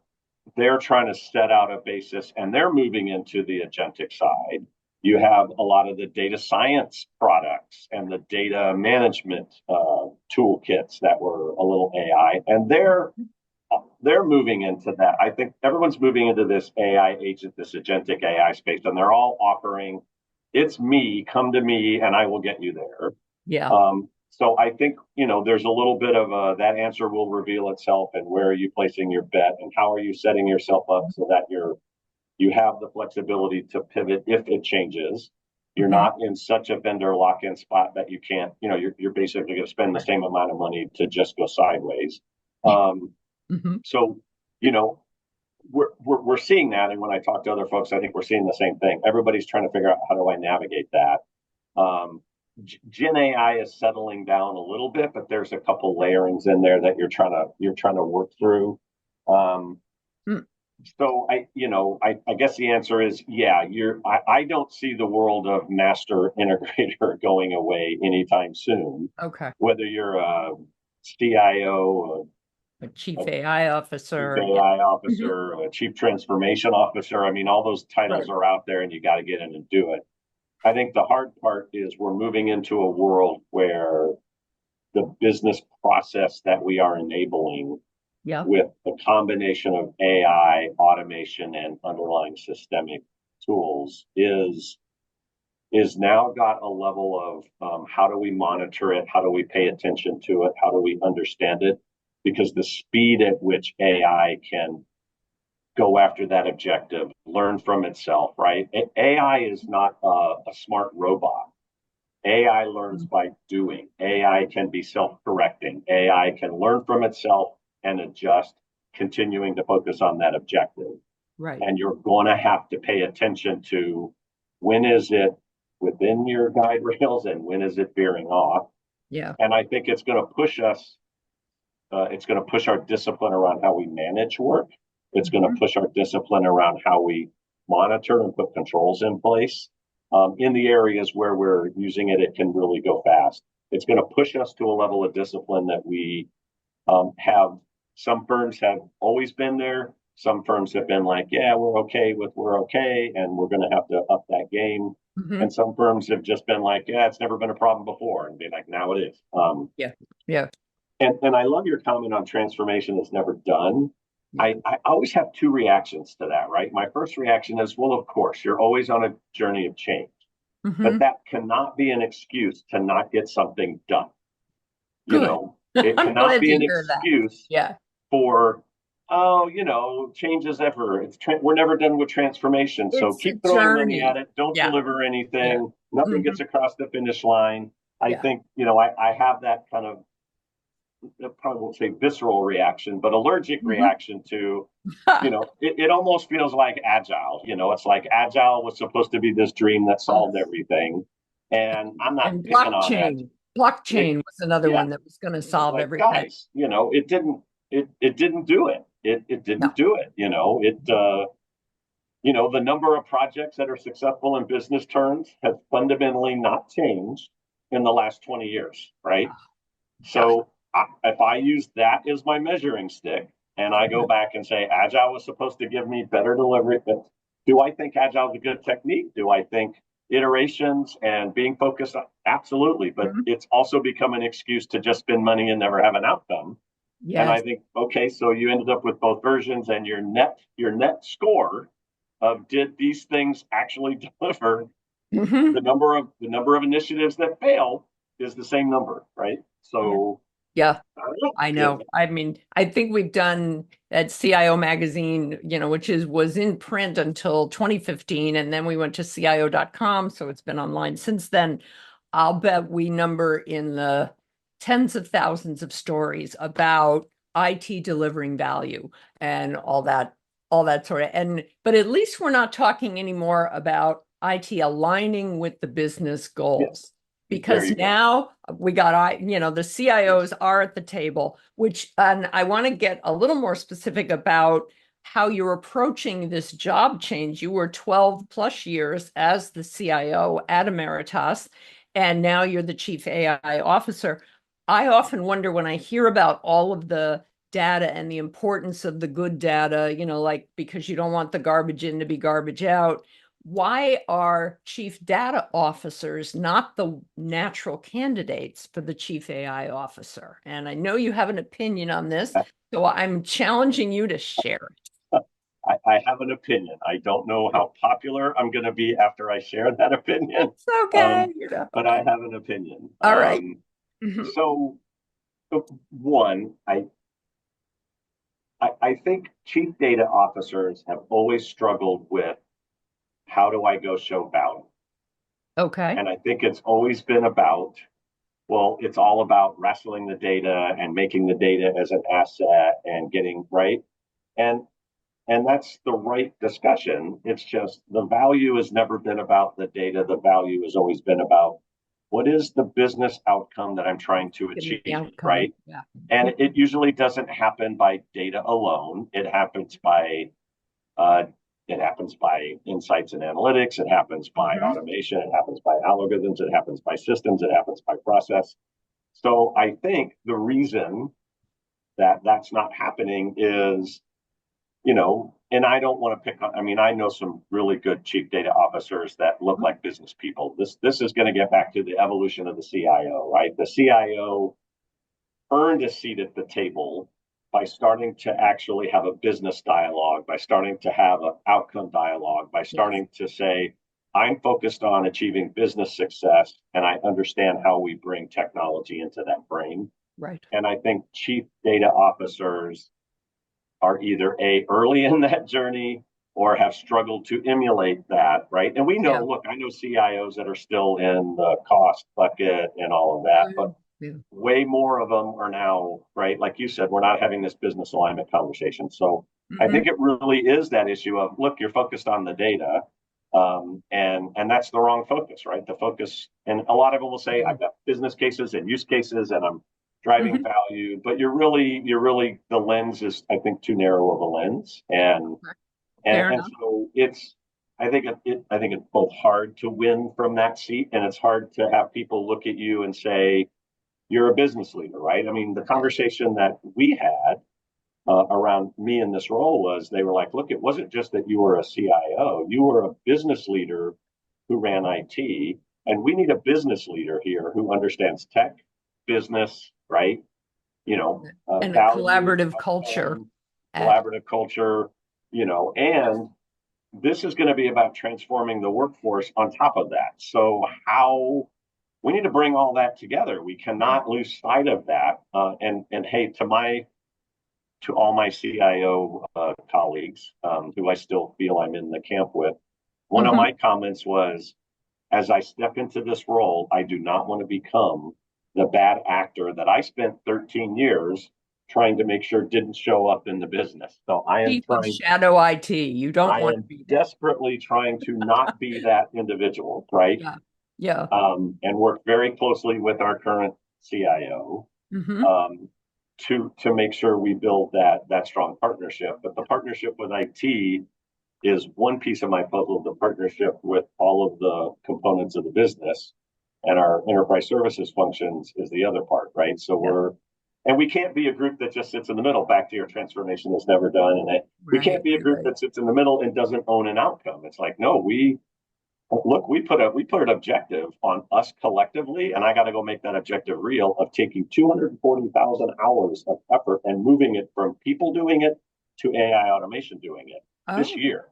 they're trying to set out a basis, and they're moving into the agentic side. You have a lot of the data science products and the data management toolkits that were a little AI, and they're moving into that. I think everyone's moving into this AI agent, this agentic AI space, and they're all offering, "It's me, come to me, and I will get you there." Yeah. So I think there's a little bit of that answer will reveal itself, and where are you placing your bet, and how are you setting yourself up so that you have the flexibility to pivot if it changes. You're Mhm. not in such a vendor lock-in spot that you can't. You're basically going to spend the Right. same amount of money to just go sideways. Yeah. Um, Mhm. so you know we're seeing that, and when I talk to other folks, I think we're seeing the same thing. Everybody's trying to figure out how do I navigate that. Um, Gen AI is settling down a little bit, but there's a couple layerings in there that you're trying to work through. Um, Mm. so I guess the answer is yeah. I don't see the world of master integrator going away anytime soon. Okay. Whether you're a CIO, A chief a AI chief officer. Yeah. AI Mhm. officer, a chief transformation officer. I mean, all those titles Right. are out there, and you got to get in and do it. I think the hard part is we're moving into a world where the business process that we are enabling Yeah. with a combination of AI, automation, and underlying systemic tools is now got a level of how do we monitor it? How do we pay attention to it? How do we understand it? Because the speed at which AI can go after that objective, learn from itself, right? AI is not a smart robot. AI learns by doing. AI can be self-correcting. AI can learn from itself and adjust, continuing to focus on that objective. Right. And you're going to have to pay attention to when is it within your guide rails and when is it veering off. Yeah. And I think it's going to push us. It's going to push our discipline around how we manage work. It's going to push our discipline around how we monitor and put controls in place. In the areas where we're using it, it can really go fast. It's going to push us to a level of discipline that we have. Some firms have always been there. Some firms have been like, yeah, we're okay, and we're going to have to up that game. Mm-hmm. And some firms have just been like, yeah, it's never been a problem before, and be like, now it is. Yeah. Yeah. And I love your comment on transformation is never done. I always have two reactions to that, right? My first reaction is, well, of course, you're always on a journey of change, Mm-hmm. but that cannot be an excuse to not get something done. Good. It I'm cannot glad be to an hear that. excuse Yeah. for, oh, change is ever. We're never done with transformation. So It's a keep throwing money journey. at it. Don't Yeah. deliver Yeah. anything. Nothing Mm-hmm. gets across the finish line. I Yeah. think, I have that kind of, I probably won't say visceral reaction, but allergic Mm-hmm. reaction to, it almost feels like agile. It's like agile was supposed to be this dream that Oh, solved everything. And I'm not and picking on that. blockchain was another Yeah, one that was going to it's solve like, everything. guys, it didn't do it. It No. didn't do it. The number of projects that are successful in business terms has fundamentally not changed in the last 20 years, right? Yeah. So if I use that as my measuring stick and I go back and say agile was supposed to give me better delivery, but do I think agile is a good technique? Do I think iterations and being focused on absolutely, but Mm-hmm. it's also become an excuse to just spend money and never have an outcome. And I Yes. think, okay, so you ended up with both versions and your net score of did these things actually deliver Mm-hmm. the number of initiatives that fail is the same number, right? Yeah. So Yeah. I don't know. I know. I mean, I think we've done at CIO magazine, which was in print until 2015, and then we went to CIO.com, so it's been online since then. I'll bet we number in the tens of thousands of stories about IT delivering value and all that sort of, but at least we're not talking anymore about IT aligning with the business Yes, goals. there Because you go. now we got, the CIOs are at the table, and I want to get a little more specific about how you're approaching this job change. You were 12 plus years as the CIO at Ameritas, and now you're the chief AI officer. I often wonder when I hear about all of the data and the importance of the good data, like because you don't want the garbage in to be garbage out. Why are chief data officers not the natural candidates for the chief AI officer? And I know you have an opinion on this, so I'm challenging you to share it. I have an opinion. I don't know how popular I'm going to be after I share that opinion, It's okay. but I have an opinion. All right. Mhm. So, one, I think chief data officers have always struggled with how do I go show value? Okay. And I think it's always been about, well, it's all about wrestling the data and making the data as an asset and getting right. And and that's the right discussion. It's just the value has never been about the data. The value has always been about what is the business outcome that I'm trying to Give me the achieve, outcome. right? Yeah. And it usually doesn't happen by data alone. Uh, it happens by insights and analytics. It happens by Mhm. automation. It happens by algorithms. It happens by systems. It happens by process. So I think the reason that that's not happening is, and I don't want to pick on, I mean, I know some really good chief data officers that look like business people. This is going to get back to the evolution of the CIO, right? The CIO earned a seat at the table by starting to actually have a business dialogue, by starting to have an outcome dialogue, by Yes. starting to say, I'm focused on achieving business success and I understand how we bring technology into that frame. Right. And I think chief data officers are either early in that journey or have struggled to emulate that, right? And we know, look, I know CIOs that are still in the cost bucket and all of that, but way more of them are now, right? Like you said, we're not having this business alignment conversation. So I think it really is that issue of, look, you're focused on the data, and that's the wrong focus, right? The focus, and a lot of them will say, I've got business cases and use cases, and I'm driving value, but you're really the lens is, I think, too narrow of a lens, and so it's. I think it's both hard to win from that seat, and it's hard to have people look at you and say, you're a business leader, right? I mean, the conversation that we had around me in this role was they were like, look, it wasn't just that you were a CIO, you were a business leader who ran IT, and we need a business leader here who understands tech, business, right? And a collaborative culture. Collaborative culture, and this is going to be about transforming the workforce on top of that. So how we need to bring all that together. We cannot lose sight of that. And hey, to all my CIO colleagues, who I still feel I'm in the camp with, one of my comments was, as I step into this role, I do not want to become the bad actor that I spent 13 years trying to make sure didn't show up in the business. So I am trying shadow IT. You don't want to be desperately trying to not be that individual, right? Yeah. And work very closely with our current CIO to make sure we build that strong partnership. But the partnership with IT is one piece of my puzzle. The partnership with all of the components of the business and our enterprise services functions is the other part, right? So we can't be a group that just sits in the middle. Back to your transformation that's never done, and we can't be a group that sits in the middle and doesn't own an outcome. It's like, no, we put an objective on us collectively, and I got to go make that objective real of taking 240,000 hours of effort and moving it from people doing it to AI automation doing it this year.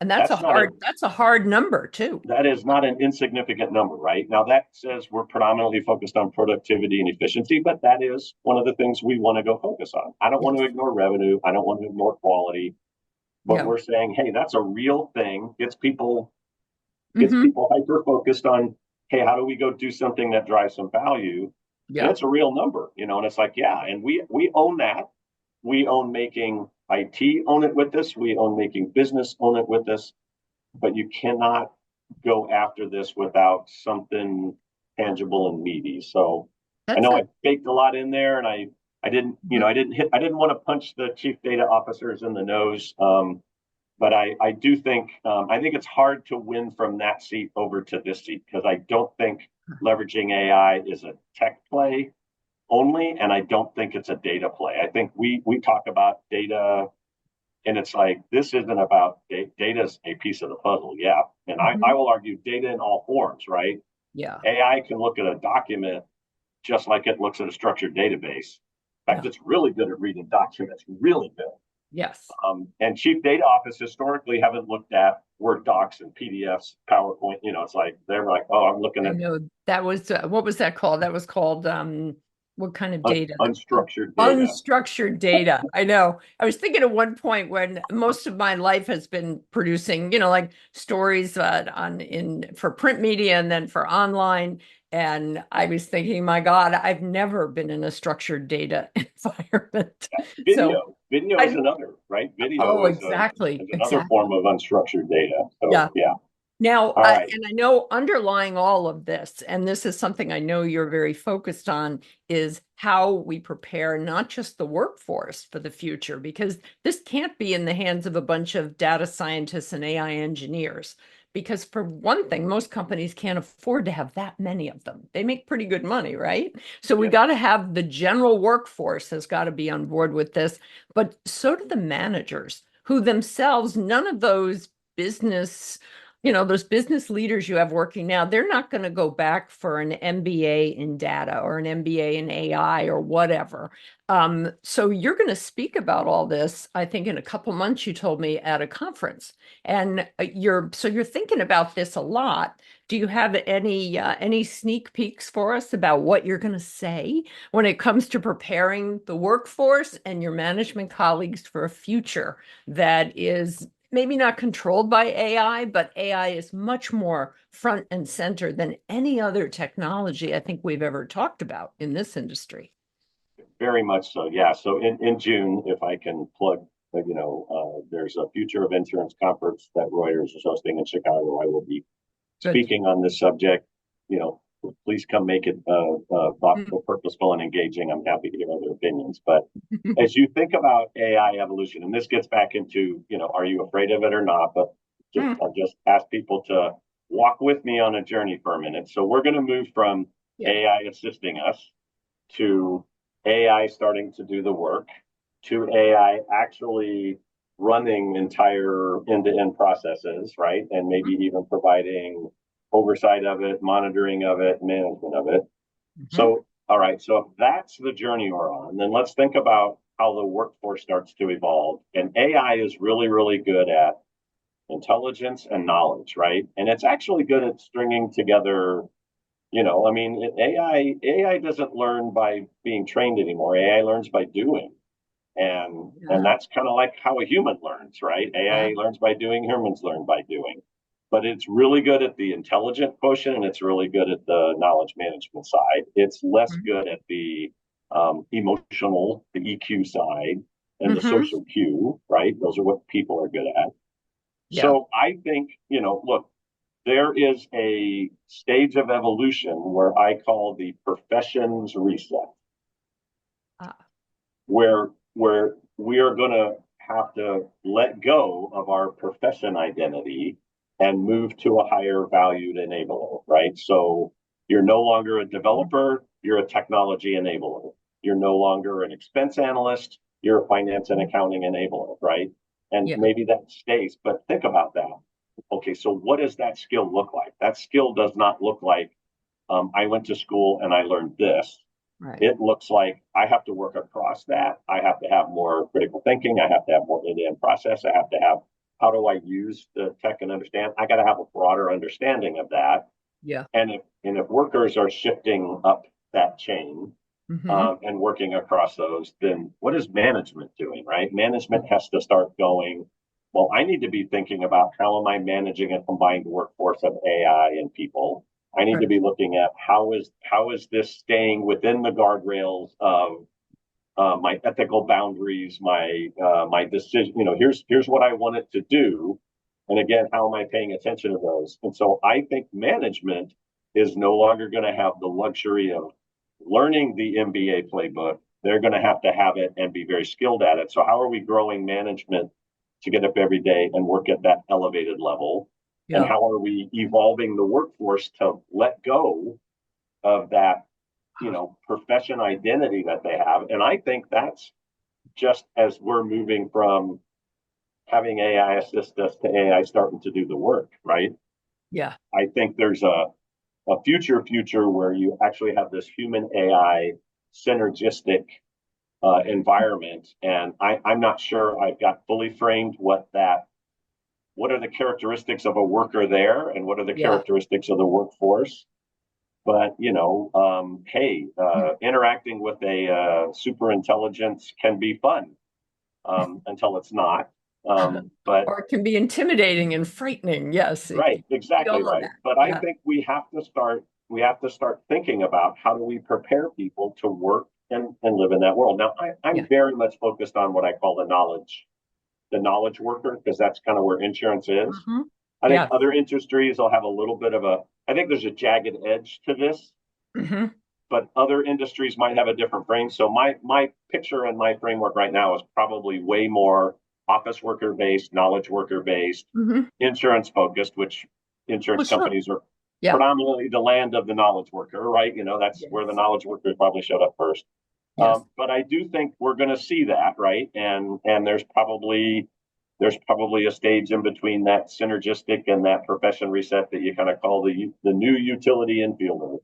And that's a hard number too. That is not an insignificant number, right? Now that says we're predominantly focused on productivity and efficiency, but that is one of the things we want to go focus on. I don't want to ignore revenue. I don't want to ignore quality, but we're saying, hey, that's a real thing. Gets people hyper focused on, hey, how do we go do something that drives some value? And it's a real number, and it's like, and we own that. We own making IT own it with us. We own making business own it with us. But you cannot go after this without something tangible and meaty. So I know I baked a lot in there, and I didn't want to punch the chief data officers in the nose. But I do think it's hard to win from that seat over to this seat, because I don't think leveraging AI is a tech play only, and I don't think it's a data play. I think we talk about data, and it's like, this isn't about data. Data's a piece of the puzzle, and I will argue data in all forms, right? AI can look at a document just like it looks at a structured database. In fact, it's really good at reading documents, really good. Yes. And chief data office historically haven't looked at Word docs and PDFs, PowerPoint. It's like they're like, oh, I'm looking at. I know that was what was that called? That was called what kind of data? Unstructured data. Unstructured data. I know. I was thinking at one point, when most of my life has been producing, like stories for print media and then for online. And I was thinking, my God, I've never been in a structured data environment. Video is another, right? Video is another form of unstructured data. So, Now, and I know underlying all of this, and this is something I know you're very focused on, is how we prepare not just the workforce for the future, because this can't be in the hands of a bunch of data scientists and AI engineers. Because for one thing, most companies can't afford to have that many of them. They make pretty good money, right? So we got to have the general workforce has got to be on board with this, but so do the managers, who themselves, none of those business those business leaders you have working now, they're not going to go back for an MBA in data or an MBA in AI or whatever. So you're going to speak about all this, I think, in a couple months, you told me, at a conference. And you're thinking about this a lot. Do you have any sneak peeks for us about what you're going to say when it comes to preparing the workforce and your management colleagues for a future that is maybe not controlled by AI, but AI is much more front and center than any other technology I think we've ever talked about in this industry? Very much so. Yeah. So in June, if I can plug, there's a Future of Insurance conference that Reuters is hosting in Chicago. I will be Good. speaking on this subject. You know, please come make it thoughtful, purposeful, and engaging. I'm happy to hear other opinions. But as you think about AI evolution, and this gets back into, are you afraid of it or not? But I'll just ask people to walk with me on a journey for a minute. So we're going to move from AI assisting us to AI starting to do the work to AI actually running entire end-to-end processes, right? And maybe even providing oversight of it, monitoring of it, management of it. So, all right, so if that's the journey we're on, then let's think about how the workforce starts to evolve. And AI is really, really good at intelligence and knowledge, right? And it's actually good at stringing together, AI doesn't learn by being trained anymore. AI learns by doing. And that's kind of like how a human learns, right? AI learns by doing, humans learn by doing. But it's really good at the intelligent quotient, and it's really good at the knowledge management side. It's less good at the emotional, the EQ side, and the social cue, right? Those are what people are good at. So I think, look, there is a stage of evolution where I call the professions reset, where we are going to have to let go of our profession identity and move to a higher valued enabler, right? So you're no longer a developer, you're a technology enabler. You're no longer an expense analyst, you're a finance and accounting enabler, right? And maybe that stays, but think about that. Okay, so what does that skill look like? That skill does not look like I went to school and I learned this. Right. It looks like I have to work across that. I have to have more critical thinking. I have to have more end-to-end process. I have to have, how do I use the tech and understand? I got to have a broader understanding of that. Yeah. And if workers are shifting up that chain and working across those, then what is management doing, right? Management has to start going, well, I need to be thinking about how am I managing a combined workforce of AI and people. I need to be looking at how is this staying within the guardrails of my ethical boundaries, my decision. Here's what I want it to do, and again, how am I paying attention to those? And so I think management is no longer going to have the luxury of learning the MBA playbook. They're going to have it and be very skilled at it. So how are we growing management to get up every day and work at that elevated level? Yeah. And how are we evolving the workforce to let go of that, profession identity that they have? And I think that's just as we're moving from having AI assist us to AI starting to do the work, right? Yeah. I think there's a future where you actually have this human AI synergistic environment. And I'm not sure I've got fully framed what are the characteristics of a worker there and what are the characteristics of the workforce. But, interacting with a super intelligence can be fun until it's not. Or it can be intimidating and frightening. Yes. Right. Exactly right. But I think we have to start thinking about how do we prepare people to work and live in that world. Now, I'm very much focused on what I call the knowledge worker, because that's kind of where insurance is. I think other industries will have a little bit of I think there's a jagged edge to this, but other industries might have a different frame. So my picture and my framework right now is probably way more office worker based, knowledge worker based, insurance focused, which insurance companies are predominantly the land of the knowledge worker, right? That's where the knowledge workers probably showed up first. But I do think we're going to see that, right? And there's probably there's probably a stage in between that synergistic and that profession reset that you kind of call the new utility infielder,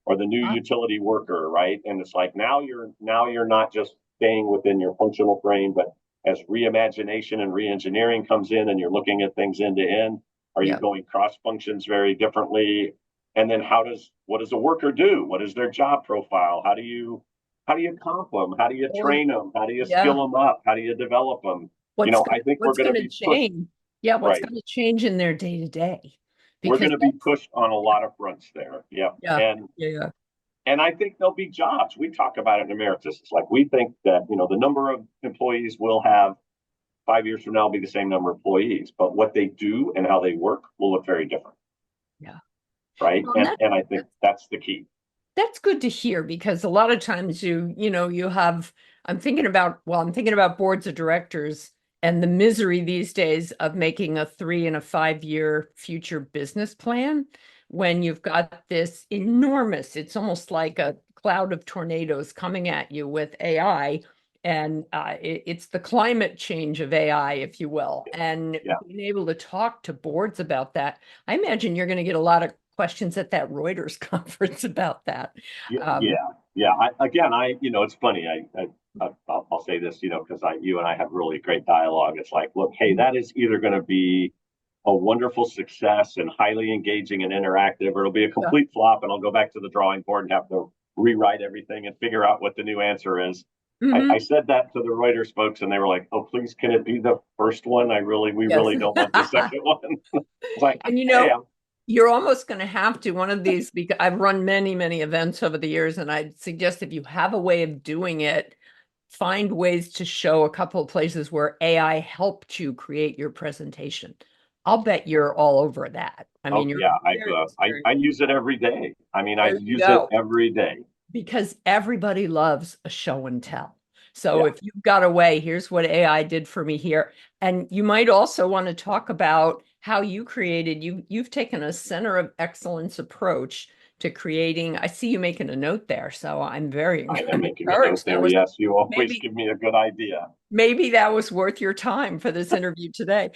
or the new Uh, utility worker, right? And it's like now you're not just staying within your functional frame, but as reimagination and reengineering comes in and you're looking at things end to end, are you yeah. going cross functions very differently? And then what does a worker do? What is their job profile? How do you comp them? How do you Or train them? How do you skill yeah. them up? How do you develop them? I think we're What's going to gonna be pushed, change? Yeah, what's right. gonna change in their day to day? We're Because going to be pushed on a lot of fronts there. Yeah. yeah, And yeah, yeah. and I think there'll be jobs. We talk about it in Ameritas. It's like we think that, the number of employees we'll have 5 years from now will be the same number of employees, but what they do and how they work will look very different. Yeah. Right. Well, And I think that's the key. that's good to hear because a lot of times you have, I'm thinking about boards of directors and the misery these days of making a 3 and a 5 year future business plan when you've got this enormous, it's almost like a cloud of tornadoes coming at you with AI. And it's the climate change of AI, if you will. And Yeah. being able to talk to boards about that, I imagine you're going to get a lot of questions at that Reuters conference about that. Yeah, Um, yeah, yeah. It's funny. I'll say this, because you and I have really great dialogue. It's like, look, hey, that is either going to be a wonderful success and highly engaging and interactive, or it'll be a yeah. complete flop, and I'll go back to the drawing board and have to rewrite everything and figure out what the new answer is. I Mhm. said that to the Reuters folks, and they were like, "Oh, please, can it be the first one? We Yes. really don't want the second one." It's like, And hey, you're almost going to have to one of these because I've run many, many events over the years, and I'd suggest if you have a way of doing it, find ways to show a couple of places where AI helped you create your presentation. I'll bet you're all over that. I mean, oh you're yeah, very I experienced. use it every day. I mean, I There you use it go. every day. Because everybody loves a show and tell. So Yeah. if you've got a way, here's what AI did for me here. And you might also want to talk about how you've taken a center of excellence approach to creating. I see you making a note there, so I'm very I am I'm making a note encouraged. there. Yes, you always Maybe give me a good idea. maybe that was worth your time for this interview today.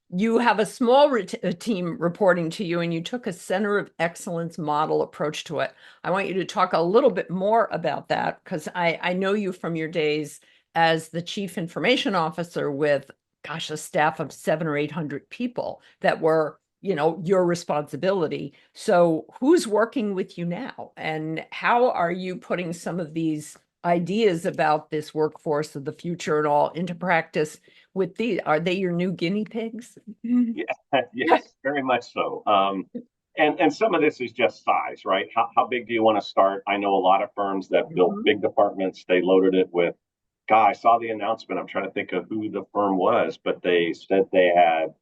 You have a small team reporting to you, and you took a center of excellence model approach to it. I want you to talk a little bit more about that because I know you from your days as the chief information officer with, gosh, a staff of 700 or 800 people that were, your responsibility. So who's working with you now, and how are you putting some of these ideas about this workforce of the future and all into practice with these? Are they your new guinea pigs? Yeah, yes, very much so. And some of this is just size, right? How big do you want to start? I know a lot of firms that built Mhm. big departments. They loaded it with, God, I saw the announcement. I'm trying to think of who the firm was, but they said they had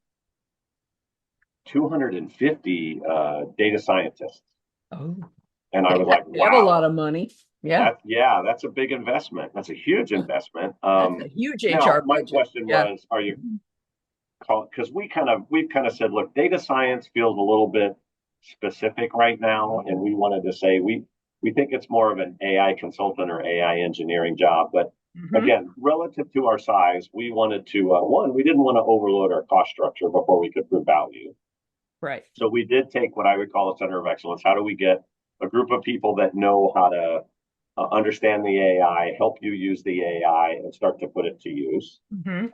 250 data scientists. Oh, And I they was like, they have a lot wow, of money. Yeah, that's a big investment. That's a huge investment. that's a huge Now, HR my budget. question Yeah. was, are you because we've kind of said, look, data science feels a little bit specific right now, and we wanted to say we think it's more of an AI consultant or AI engineering job. But Mhm. again, relative to our size, we wanted to we didn't want to overload our cost structure before we could prove value. Right. So we did take what I would call a center of excellence. How do we get a group of people that know how to understand the AI, help you use the AI, and start to put it to use? Mhm.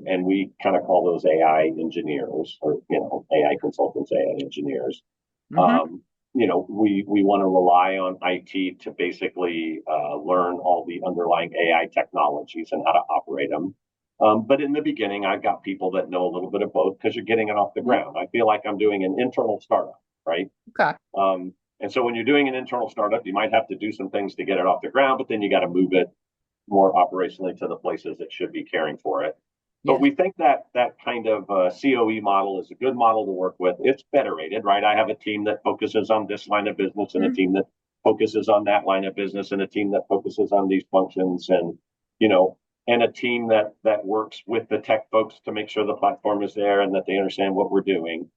And we kind of call those AI engineers, or AI consultants, AI engineers. Mhm. Um, we want to rely on IT to basically learn all the underlying AI technologies and how to operate them. But in the beginning, I've got people that know a little bit of both because you're getting it off the Mhm. ground. I feel like I'm doing an internal startup, right? Okay. And so when you're doing an internal startup, you might have to do some things to get it off the ground, but then you got to move it more operationally to the places that should be caring for it. But Yes. we think that kind of COE model is a good model to work with. It's federated, right? I have a team that focuses on this line of business, and a Mhm. team that focuses on that line of business, and a team that focuses on these functions, and you know, and a team that works with the tech folks to make sure the platform is there and that they understand what we're doing.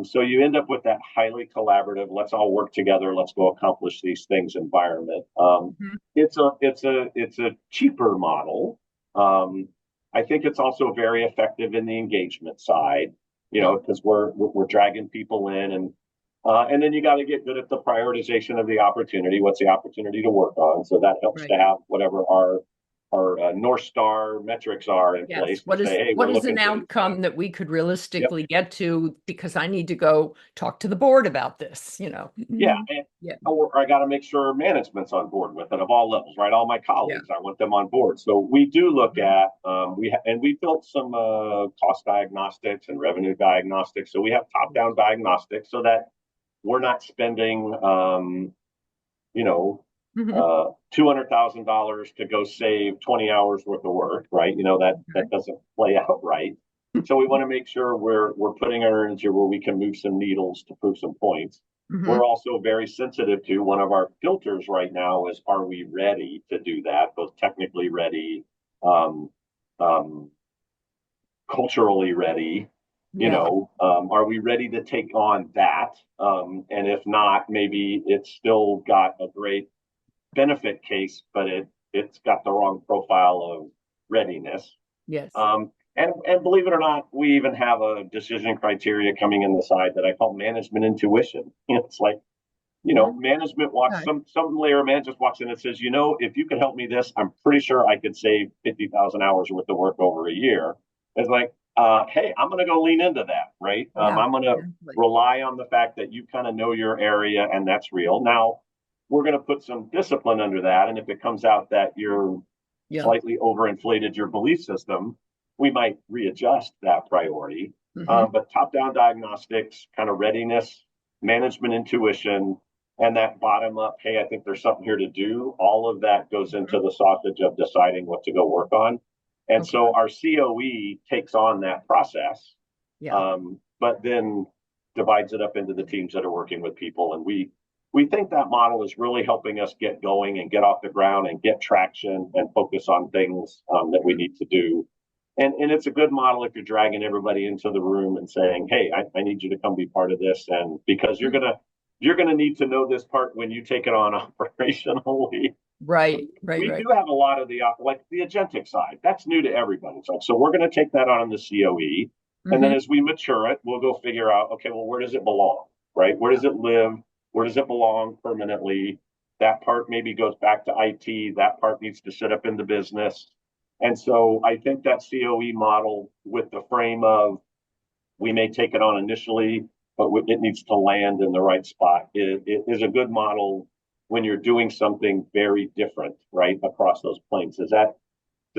So you end up with that highly collaborative, let's all work together, let's go accomplish these things environment. Mhm. It's a cheaper model, um, I think it's also very effective in the engagement side, Yeah. because we're dragging people in, and then you got to get good at the prioritization of the opportunity. What's the opportunity to work on? So that helps Right. to have whatever our North Star metrics are in Yes. place to say, hey, What we're is an looking for. outcome that we could Yep. realistically get to because I need to go talk to the board about this, Yeah, Mhm. Yeah. or I got to make sure management's on board with it of all levels, right? All my Yeah. colleagues, I want them on board. So we do look Mhm. at we built some cost diagnostics and revenue diagnostics. So we have top down diagnostics so that we're not spending you know Mhm. $200,000 to go save 20 hours worth of work, right? That Okay. doesn't play out right. So we want to make sure we're putting our energy where we can move some needles to prove some points. We're Mhm. also very sensitive to one of our filters right now is are we ready to do that, both technically ready, um, um, culturally ready, Yeah. are we ready to take on that? And if not, maybe it's still got a great benefit case, but it's got the wrong profile of readiness. Yes. And believe it or not, we even have a decision criteria coming in the side that I call management intuition. It's like, Mhm. management walks Okay. some layer of man just walks in and says, if you could help me this, I'm pretty sure I could save 50,000 hours worth of work over a year. It's like, hey, I'm going to go lean into that, right? Yeah. I'm going to Exactly. rely on the fact that you kind of know your area and that's real. Now, we're going to put some discipline under that. And if it comes out that you're Yeah. slightly overinflated your belief system, we might readjust that priority. Hmm. But top down diagnostics, kind of readiness, management intuition, and that bottom up, hey, I think there's something here to do. All of that goes into the sausage of deciding what to go work on. And Okay. so our COE takes on that process, Yeah. but then divides it up into the teams that are working with people. And we think that model is really helping us get going and get off the ground and get traction and focus on things that we Mhm. need to do. And it's a good model if you're dragging everybody into the room and saying, hey, I need you to come be part of this. And because you're gonna need to know this part when you take it on operationally. Right. Right. We Right. do have a lot of like the agentic side. That's new to everybody. So we're going to take that on in the COE, and then Hmm. as we mature it, we'll go figure out, okay, well, where does it belong, right? Where Yeah. does it live? Where does it belong permanently? That part maybe goes back to IT. That part needs to sit up in the business. And so I think that COE model with the frame of we may take it on initially, but it needs to land in the right spot. It is a good model when you're doing something very different, right, across those planes. Does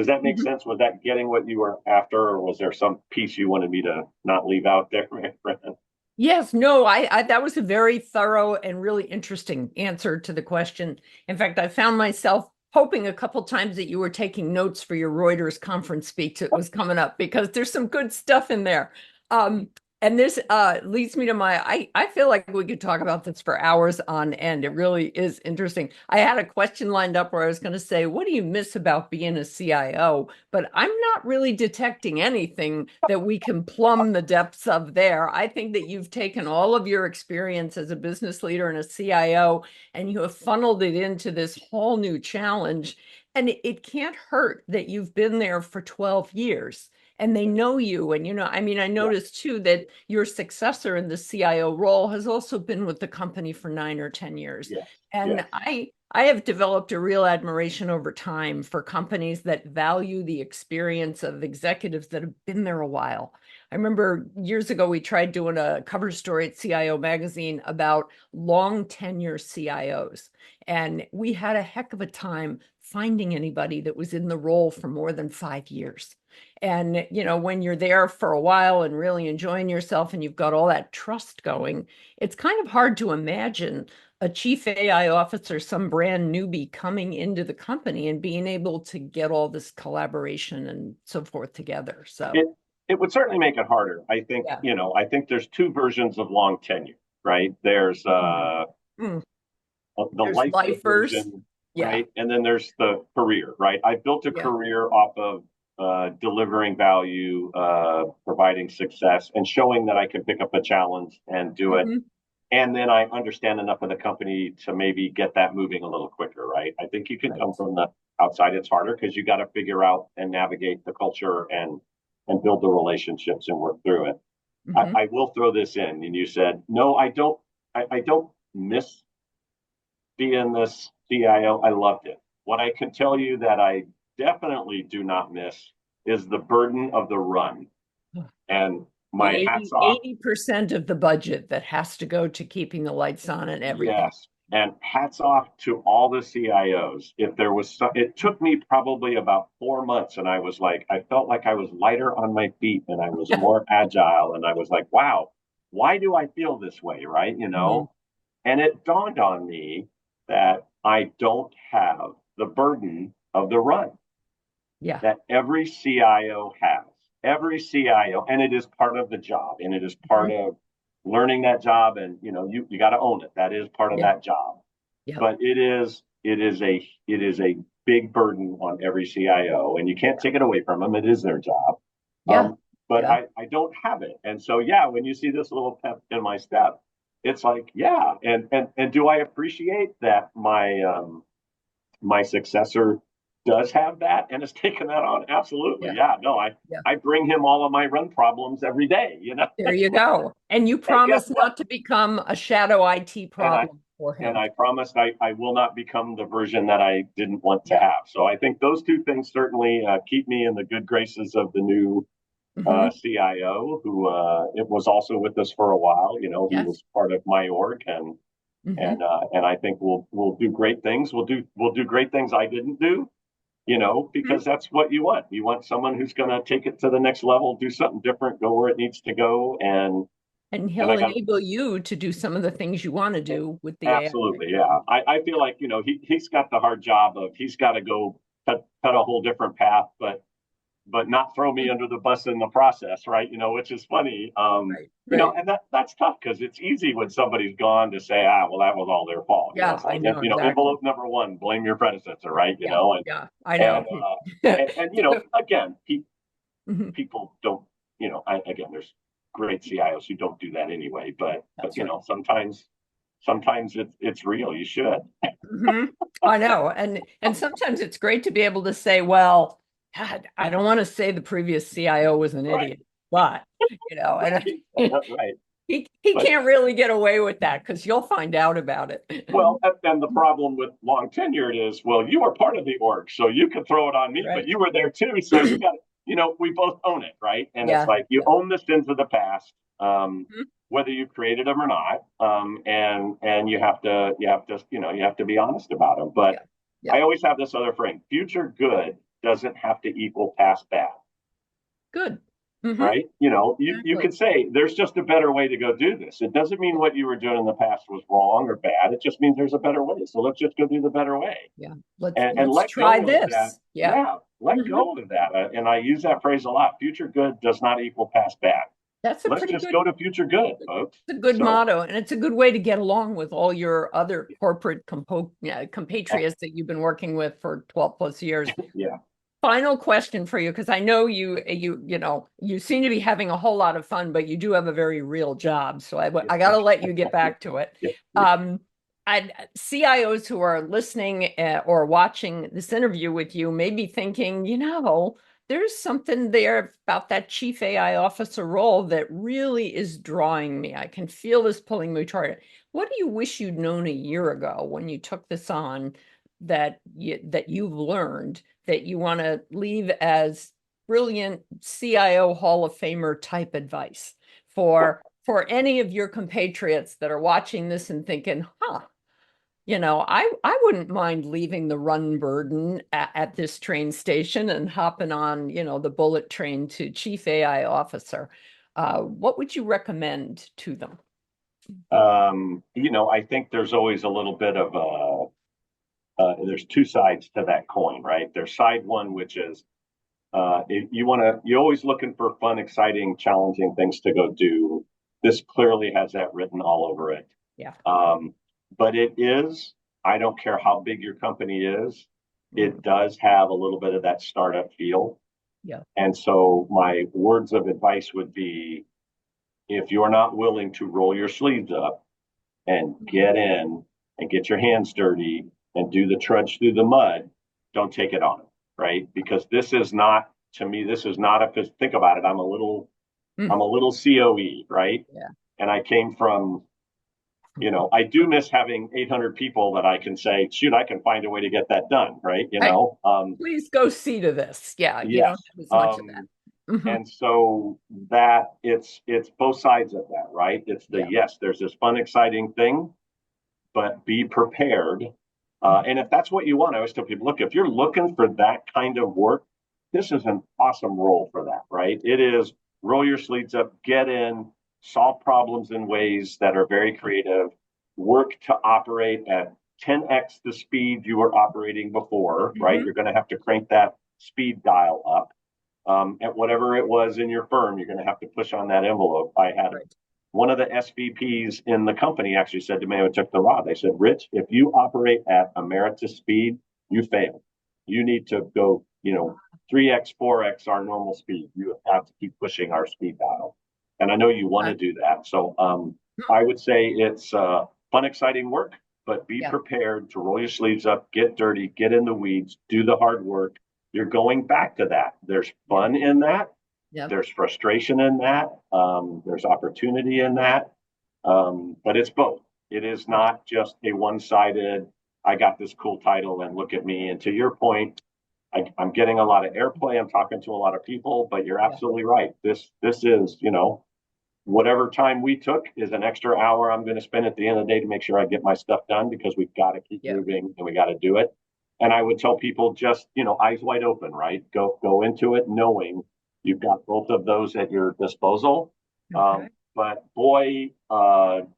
that make Mhm. sense? Was that getting what you were after, or was there some piece you wanted me to not leave out there, my friend? Yes, no, I that was a very thorough and really interesting answer to the question. In fact, I found myself hoping a couple times that you were taking notes for your Reuters conference speech that was coming up because there's some good stuff in there. Um, and this leads me to I feel like we could talk about this for hours on end. It really is interesting. I had a question lined up where I was going to say, what do you miss about being a CIO? But I'm not really detecting anything that we can plumb the depths of there. I think that you've taken all of your experience as a business leader and a CIO and you have funneled it into this whole new challenge. And it can't hurt that you've been there for 12 years and they know you. And, I mean, I Yeah, noticed too that your successor in the CIO role has also been with the company for 9 or 10 years. yes, And yes. I have developed a real admiration over time for companies that value the experience of executives that have been there a while. I remember years ago, we tried doing a cover story at CIO Magazine about long tenure CIOs. And we had a heck of a time finding anybody that was in the role for more than 5 years. And, when you're there for a while and really enjoying yourself and you've got all that trust going, it's kind of hard to imagine a chief AI officer, some brand newbie coming into the company and being able to get all this collaboration and so forth together. So, It it would certainly make it harder. I think, yeah. I think there's two versions of long tenure, right? There's Mhm. Mm. the There's lifer lifers. version, Yeah. right? And then there's the career, right? I built a Yeah. career off of delivering value, providing success, and showing that I can pick up a challenge and do it. Hmm. And then I understand enough of the company to maybe get that moving a little quicker, right? I think you can come Right. from the Outside, it's harder because you got to figure out and navigate the culture and build the relationships and work through it. Hmm. I will throw this in, and you said no. I don't miss being this CIO. I loved it. What I can tell you that I definitely do not miss is the burden of the run. And The my hats 80, off. 80% of the budget that has to go to keeping the lights on and everything. Yes. And hats off to all the CIOs. If there was some, it took me probably about 4 months, and I was like, I felt like I was lighter on my feet and I was more agile. And I was like, wow, why do I feel this way? Right. Mhm. And it dawned on me that I don't have the burden of the run Yeah. that every CIO has. Every CIO, and it is part of the job, and it is part Mhm. of learning that job, and you got to own it. That is part of Yeah. that job. Yeah. But it is a big burden on every CIO, and you can't take it away from them. It is their job. Yeah. But Yeah. I don't have it, and so yeah, when you see this little pep in my step, it's like yeah, and do I appreciate that my successor does have that and has taken that on? Absolutely. Yeah. Yeah. No, I, Yeah. I bring him all of my run problems every day. There you go. And you Hey, guess promise what? not to become a shadow IT And I problem for and him. I promised I will not become the version that I didn't want to Yeah. have. So I think those two things certainly keep me in the good graces of the new Hmm. CIO, who it was also with us for a while. He Yes. was part of my org, and Hmm. and I think we'll do great things. We'll do great things I didn't do, because that's what you want. You want someone who's going to take it to the next level, do something different, go where it needs to go. And And he'll I got enable you to do some of the things you want to do with the AI absolutely, yeah. technology. I feel like, he's got the hard job of he's got to go cut a whole different path, but not throw me under the bus in the process, right? Which is funny. Right. Right. And that's tough because it's easy when somebody's gone to say, well, that was all their fault. Yeah, It's I like, know exactly. envelope number one, blame your predecessor, right? Yeah. Yeah, I And know. again, Mhm. people don't, again, there's great CIOs who don't do that anyway, but That's right. sometimes it's real. You should. Hmm. I know. And sometimes it's great to be able to say, well, God, I don't want to say the previous CIO was an Right. idiot, but and Right. Right. he But can't really get away with that because you'll find out about it. well, and the problem with long tenured is, well, you were part of the org, so you can throw it on me, but Right. you were there too, so you got, we both own it, right? And it's Yeah. like you Yeah. own the sins of the past, Mhm. whether you created them or not, and you have to be honest about them. But Yeah. Yeah. I always have this other frame: future good doesn't have to equal past bad, Good. Hmm. right? You Exactly. could say there's just a better way to go do this. It doesn't mean what you were doing in the past was wrong or bad. It just means there's a better way. So let's just go do the better way Yeah. Let's and let's let try go of that. this. Yeah. Yeah, let Hmm. go of that. And I use that phrase a lot. Future good does not equal past bad. That's a Let's pretty just good go to future good, folks. It's a good So, motto, and it's a good way to get along with all your other corporate compatriots that you've been working with for 12 plus years. yeah, Final question for you, because I know you seem to be having a whole lot of fun, but you do have a very real job. So I got to let you get back to it. yeah, yeah. Um, CIOs who are listening or watching this interview with you may be thinking, there's something there about that chief AI officer role that really is drawing me. I can feel this pulling me toward it. What do you wish you'd known a year ago when you took this on that you've learned that you want to leave as brilliant CIO Hall of Famer type advice for any of your compatriots that are watching this and thinking, I wouldn't mind leaving the run burden at this train station and hopping on, the bullet train to chief AI officer. What would you recommend to them? I think there's always a little bit of there's two sides to that coin, right? There's side one, which is you're always looking for fun, exciting, challenging things to go do. This clearly has that written all over it. Yeah. But I don't care how big your company is, Mhm. it does have a little bit of that startup feel. Yeah. And so my words of advice would be if you're not willing to roll your sleeves up and get in and get your hands dirty and do the trudge through the mud, don't take it on, right? Because this is not, to me, this is not a, because think about it, I'm a little COE, right? Yeah. And I came from, I do miss having 800 people that I can say, shoot, I can find a way to get that done, right? Please go see to this. Yeah, you don't Yes. have as much of that. And so that it's both sides of that, right? It's the, Yeah. yes, there's this fun, exciting thing, but be prepared. And if that's what you want, I always tell people, look, if you're looking for that kind of work, this is an awesome role for that, right? It is roll your sleeves up, get in, solve problems in ways that are very creative, work to operate at 10x the speed you were operating before, right? You're going to have to crank that speed dial up. At whatever it was in your firm, you're going to have to push on that envelope. I had one of the SVPs in the company actually said to me, I took the rod. They said, Rich, if you operate at Ameritas speed, you fail. You need to go, 3x, 4x our normal speed. You have to keep pushing our speed dial. And I know you want to do that. So I would say it's fun, exciting work, but be prepared to roll your sleeves up, get dirty, get in the weeds, do the hard work. You're going back to that. There's fun in that. There's frustration in that. There's opportunity in that. But it's both. It is not just a one-sided, I got this cool title and look at me. And to your point, I'm getting a lot of airplay. I'm talking to a lot of people, but you're absolutely right. This is, whatever time we took is an extra hour I'm going to spend at the end of the day to make sure I get my stuff done, because we've got to keep moving and we got to do it. And I would tell people just, eyes wide open, right? Go into it knowing you've got both of those at your disposal. But boy,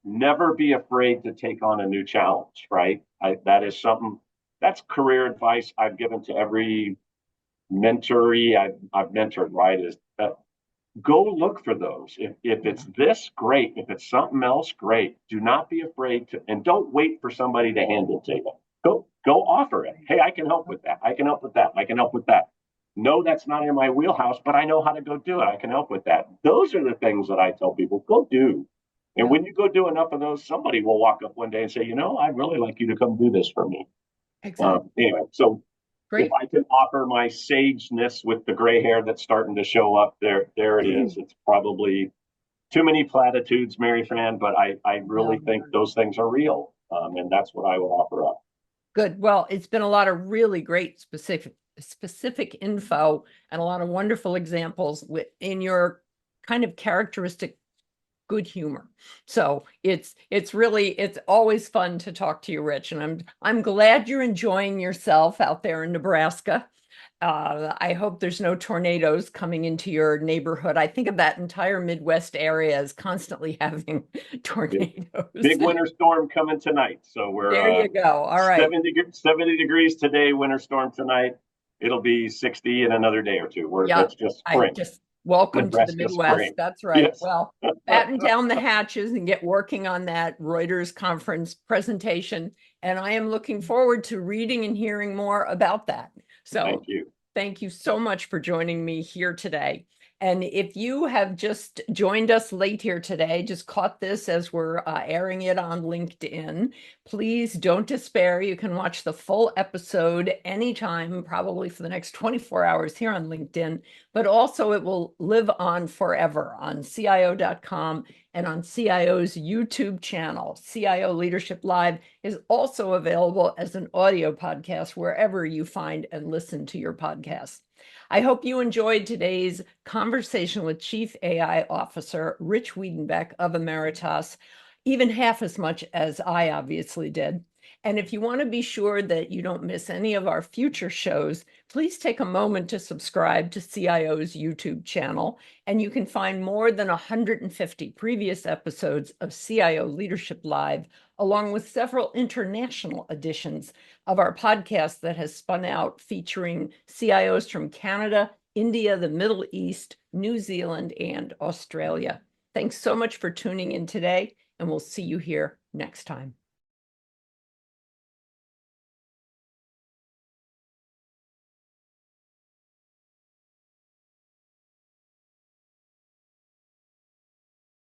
never be afraid to take on a new challenge, right? That is something, that's career advice I've given to every mentoree I've mentored, right? Is go look for those. If it's this, great. If it's something else, great. Do not be afraid to, and don't wait for somebody to hand it to you. Go offer it. Hey, I can help with that. I can help with that. I can help with that. No, that's not in my wheelhouse, but I know how to go do it. I can help with that. Those are the things that I tell people, go do. And when you go do enough of those, somebody will walk up one day and say, I'd really like you to come do this for me. Anyway, so if I can offer my sageness with the gray hair that's starting to show up, there it is. It's probably too many platitudes, Maryfran, but I really think those things are real. And that's what I would offer up. Good. Well, it's been a lot of really great specific info and a lot of wonderful examples in your kind of characteristic good humor. So it's always fun to talk to you, Rich. And I'm glad you're enjoying yourself out there in Nebraska. I hope there's no tornadoes coming into your neighborhood. I think of that entire Midwest area as constantly having tornadoes. Big winter storm coming tonight. So we're there you go. All right. 70 degrees today, winter storm tonight. It'll be 60 in another day or two. It's just spring. Welcome to the Midwest. Spring. That's right. Yes. Well, batten down the hatches and get working on that Reuters conference presentation. And I am looking forward to reading and hearing more about that. So thank you so much for joining me here today. And if you have just joined us late here today, just caught this as we're airing it on LinkedIn, please don't despair. You can watch the full episode anytime, probably for the next 24 hours here on LinkedIn, but also it will live on forever on CIO.com and on CIO's YouTube channel. CIO Leadership Live is also available as an audio podcast wherever you find and listen to your podcasts. I hope you enjoyed today's conversation with Chief AI Officer Rich Wiedenbeck of Ameritas, even half as much as I obviously did. And if you want to be sure that you don't miss any of our future shows, please take a moment to subscribe to CIO's YouTube channel, and you can find more than 150 previous episodes of CIO Leadership Live, along with several international editions of our podcast that has spun out featuring CIOs from Canada, India, the Middle East, New Zealand, and Australia. Thanks so much for tuning in today, and we'll see you here next time.